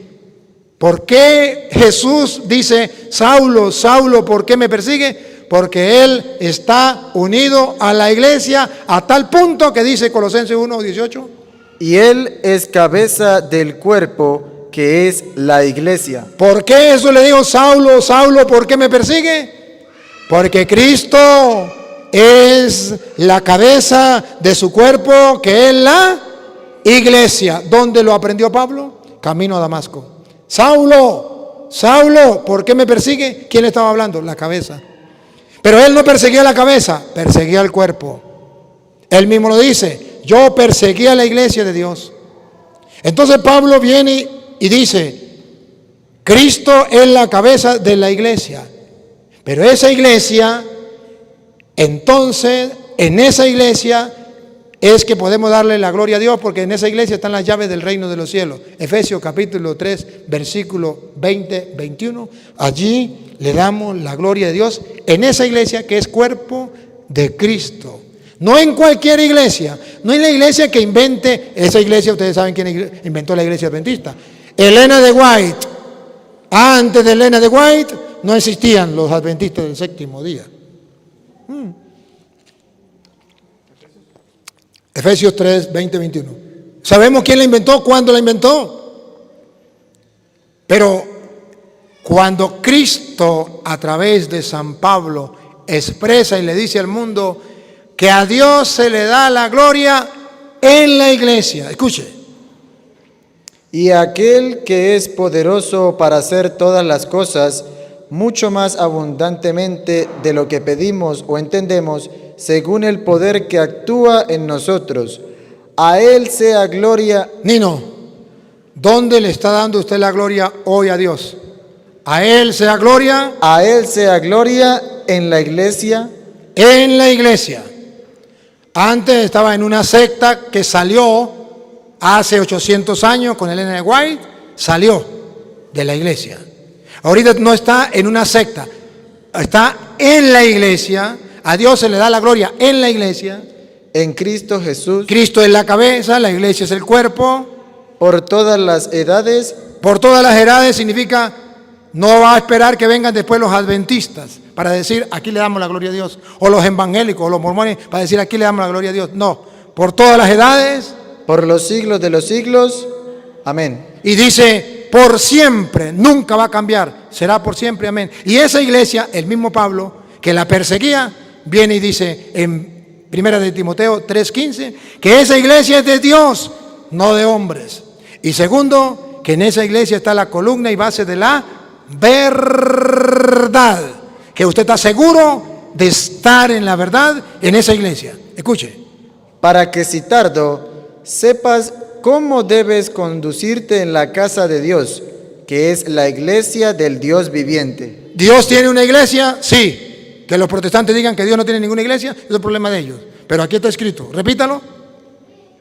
¿por qué Jesús dice, Saulo, Saulo, ¿por qué me persigue? Porque Él está unido a la iglesia a tal punto que dice Colosenses 1:18. Y Él es cabeza del cuerpo, que es la iglesia. ¿Por qué Jesús le dijo, Saulo, Saulo, ¿por qué me persigue? Porque Cristo es la cabeza de su cuerpo, que es la iglesia. ¿Dónde lo aprendió Pablo? Camino a Damasco. Saulo, Saulo, ¿por qué me persigue? ¿Quién estaba hablando? La cabeza. Pero él no perseguía la cabeza, perseguía el cuerpo. Él mismo lo dice, yo perseguía la iglesia de Dios. Entonces Pablo viene y dice, Cristo es la cabeza de la iglesia. Pero esa iglesia, entonces, en esa iglesia es que podemos darle la gloria a Dios, porque en esa iglesia están las llaves del reino de los cielos. Efesios capítulo 3, versículo 20, 21. Allí le damos la gloria a Dios en esa iglesia que es cuerpo de Cristo. No en cualquier iglesia, no en la iglesia que invente. Esa iglesia, ustedes saben quién inventó la iglesia adventista. Elena de White. Antes de Elena de White no existían los adventistas del séptimo día. Efesios 3, 20, 21. ¿Sabemos quién la inventó? ¿Cuándo la inventó? Pero cuando Cristo, a través de San Pablo, expresa y le dice al mundo que a Dios se le da la gloria en la iglesia. Escuche. Y aquel que es poderoso para hacer todas las cosas, mucho más abundantemente de lo que pedimos o entendemos, según el poder que actúa en nosotros. A Él sea gloria. Nino, ¿dónde le está dando usted la gloria hoy a Dios? A Él sea gloria. A Él sea gloria en la iglesia. En la iglesia. Antes estaba en una secta que salió hace 800 años con Elena de White, salió de la iglesia. Ahorita no está en una secta, está en la iglesia. A Dios se le da la gloria en la iglesia. En Cristo Jesús. Cristo es la cabeza, la iglesia es el cuerpo. Por todas las edades. Por todas las edades significa, no va a esperar que vengan después los adventistas para decir, aquí le damos la gloria a Dios. O los evangélicos, o los mormones, para decir, aquí le damos la gloria a Dios. No, por todas las edades. Por los siglos de los siglos. Amén. Y dice, por siempre, nunca va a cambiar, será por siempre, amén. Y esa iglesia, el mismo Pablo, que la perseguía, viene y dice en 1 de Timoteo 3:15, que esa iglesia es de Dios, no de hombres. Y segundo, que en esa iglesia está la columna y base de la verdad, que usted está seguro de estar en la verdad en esa iglesia. Escuche. Para que si tardo, sepas cómo debes conducirte en la casa de Dios, que es la iglesia del Dios viviente. ¿Dios tiene una iglesia? Sí. Que los protestantes digan que Dios no tiene ninguna iglesia, es el problema de ellos. Pero aquí está escrito, repítalo.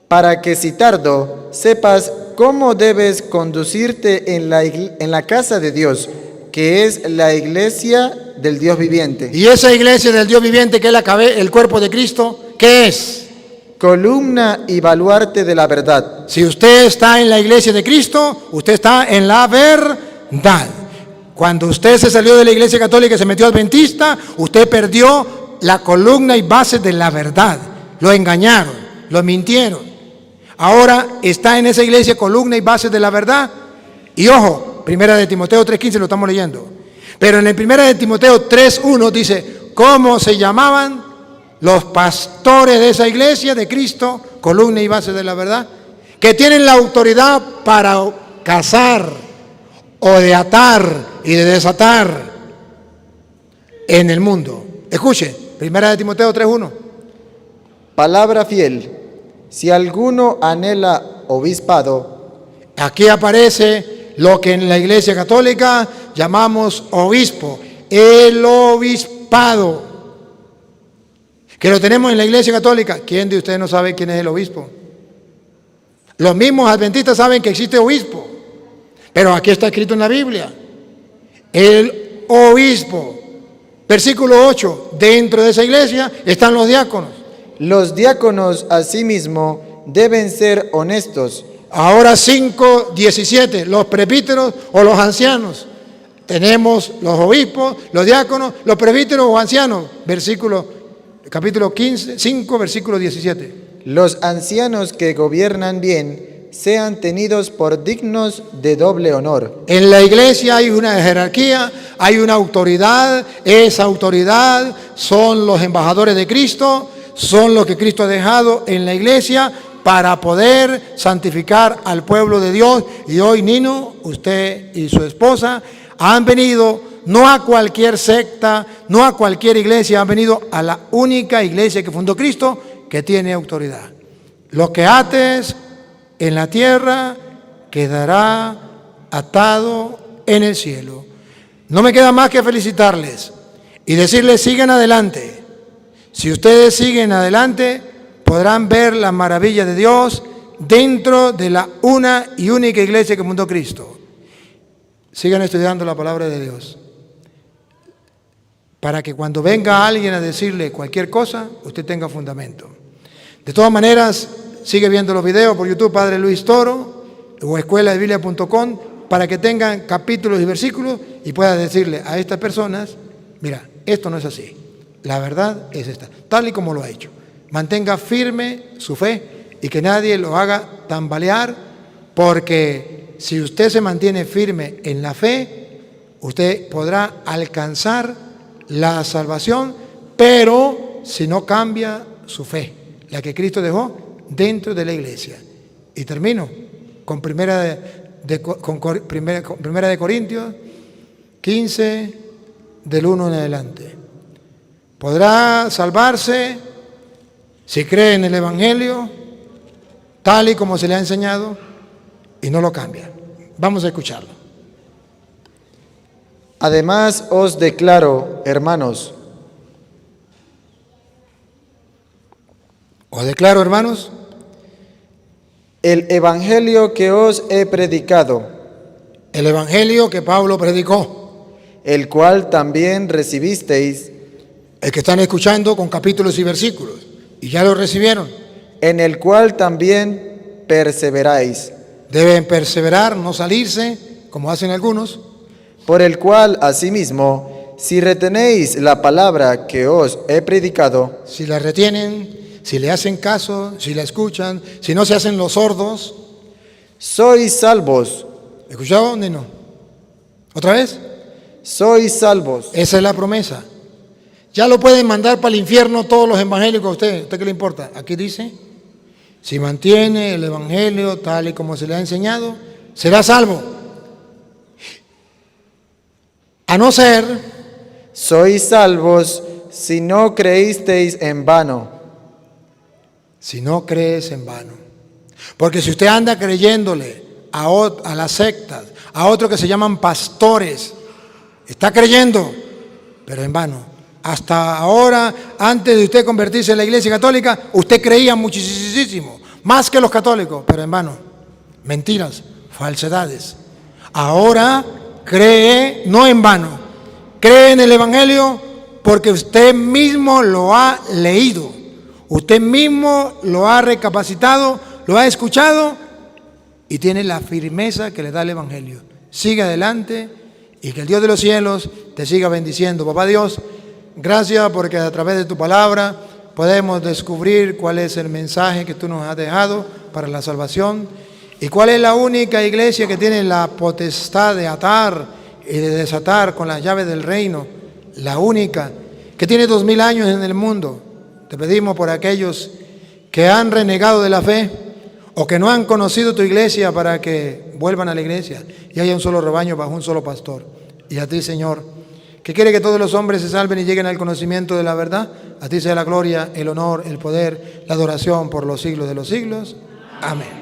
Para que si tardo, sepas cómo debes conducirte en la casa de Dios, que es la iglesia del Dios viviente. Y esa iglesia del Dios viviente, que es el cuerpo de Cristo, ¿qué es? Columna y baluarte de la verdad. Si usted está en la iglesia de Cristo, usted está en la verdad. Cuando usted se salió de la iglesia católica y se metió adventista, usted perdió la columna y base de la verdad. Lo engañaron, lo mintieron. Ahora está en esa iglesia columna y base de la verdad. Y ojo, 1 de Timoteo 3:15 lo estamos leyendo. Pero en el 1 de Timoteo 3:1 dice, ¿cómo se llamaban los pastores de esa iglesia de Cristo, columna y base de la verdad? Que tienen la autoridad para casar o de atar y de desatar en el mundo. Escuche, 1 de Timoteo 3:1. Palabra fiel. Si alguno anhela obispado. Aquí aparece lo que en la iglesia católica llamamos obispo, el obispado, que lo tenemos en la iglesia católica. ¿Quién de ustedes no sabe quién es el obispo? Los mismos adventistas saben que existe obispo. Pero aquí está escrito en la Biblia, el obispo. Versículo 8, dentro de esa iglesia están los diáconos. Los diáconos asimismo deben ser honestos. Ahora 5:17, los presbíteros o los ancianos. Tenemos los obispos, los diáconos, los presbíteros o ancianos. Capítulo 5, versículo 17. Los ancianos que gobiernan bien sean tenidos por dignos de doble honor. En la iglesia hay una jerarquía, hay una autoridad. Esa autoridad son los embajadores de Cristo, son los que Cristo ha dejado en la iglesia para poder santificar al pueblo de Dios. Y hoy, Nino, usted y su esposa han venido no a cualquier secta, no a cualquier iglesia, han venido a la única iglesia que fundó Cristo, que tiene autoridad. Lo que ates en la tierra quedará atado en el cielo. No me queda más que felicitarles y decirles: sigan adelante. Si ustedes siguen adelante, podrán ver la maravilla de Dios dentro de la una y única iglesia que fundó Cristo. Sigan estudiando la palabra de Dios, para que cuando venga alguien a decirle cualquier cosa, usted tenga fundamento. De todas maneras, sigue viendo los videos por YouTube, Padre Luis Toro, o escueladebiblia.com, para que tengan capítulos y versículos y pueda decirle a estas personas: mira, esto no es así, la verdad es esta, tal y como lo ha hecho. Mantenga firme su fe y que nadie lo haga tambalear, porque si usted se mantiene firme en la fe, usted podrá alcanzar la salvación, pero si no cambia su fe, la que Cristo dejó dentro de la iglesia. Y termino con Primera de Corintios 15, del 1 en adelante. Podrá salvarse si cree en el Evangelio tal y como se le ha enseñado y no lo cambia. Vamos a escucharlo. Además os declaro, hermanos. Os declaro, hermanos, el evangelio que os he predicado, el evangelio que Pablo predicó, el cual también recibisteis, el que están escuchando con capítulos y versículos, y ya lo recibieron. En el cual también perseveráis. Deben perseverar, no salirse, como hacen algunos. Por el cual, asimismo, si retenéis la palabra que os he predicado, si la retienen, si le hacen caso, si la escuchan, si no se hacen los sordos, sois salvos. ¿Escuchado, Nino? ¿Otra vez? Sois salvos. Esa es la promesa. Ya lo pueden mandar para el infierno todos los evangélicos a usted. ¿Usted qué le importa? Aquí dice: si mantiene el evangelio tal y como se le ha enseñado, será salvo. A no ser, sois salvos si no creísteis en vano. Si no crees en vano. Porque si usted anda creyéndole a las sectas, a otros que se llaman pastores, está creyendo, pero en vano. Hasta ahora, antes de usted convertirse en la Iglesia Católica, usted creía muchísimo, más que los católicos, pero en vano. Mentiras, falsedades. Ahora cree no en vano, cree en el Evangelio porque usted mismo lo ha leído, usted mismo lo ha recapacitado, lo ha escuchado y tiene la firmeza que le da el Evangelio. Sigue adelante y que el Dios de los cielos te siga bendiciendo. Papá Dios, gracias porque a través de tu palabra podemos descubrir cuál es el mensaje que tú nos has dejado para la salvación y cuál es la única iglesia que tiene la potestad de atar y de desatar con las llaves del reino, la única que tiene 2000 años en el mundo. Te pedimos por aquellos que han renegado de la fe o que no han conocido tu iglesia para que vuelvan a la iglesia y haya un solo rebaño bajo un solo pastor. Y a ti, Señor, que quiere que todos los hombres se salven y lleguen al conocimiento de la verdad, a ti sea la gloria, el honor, el poder, la adoración por los siglos de los siglos. Amén.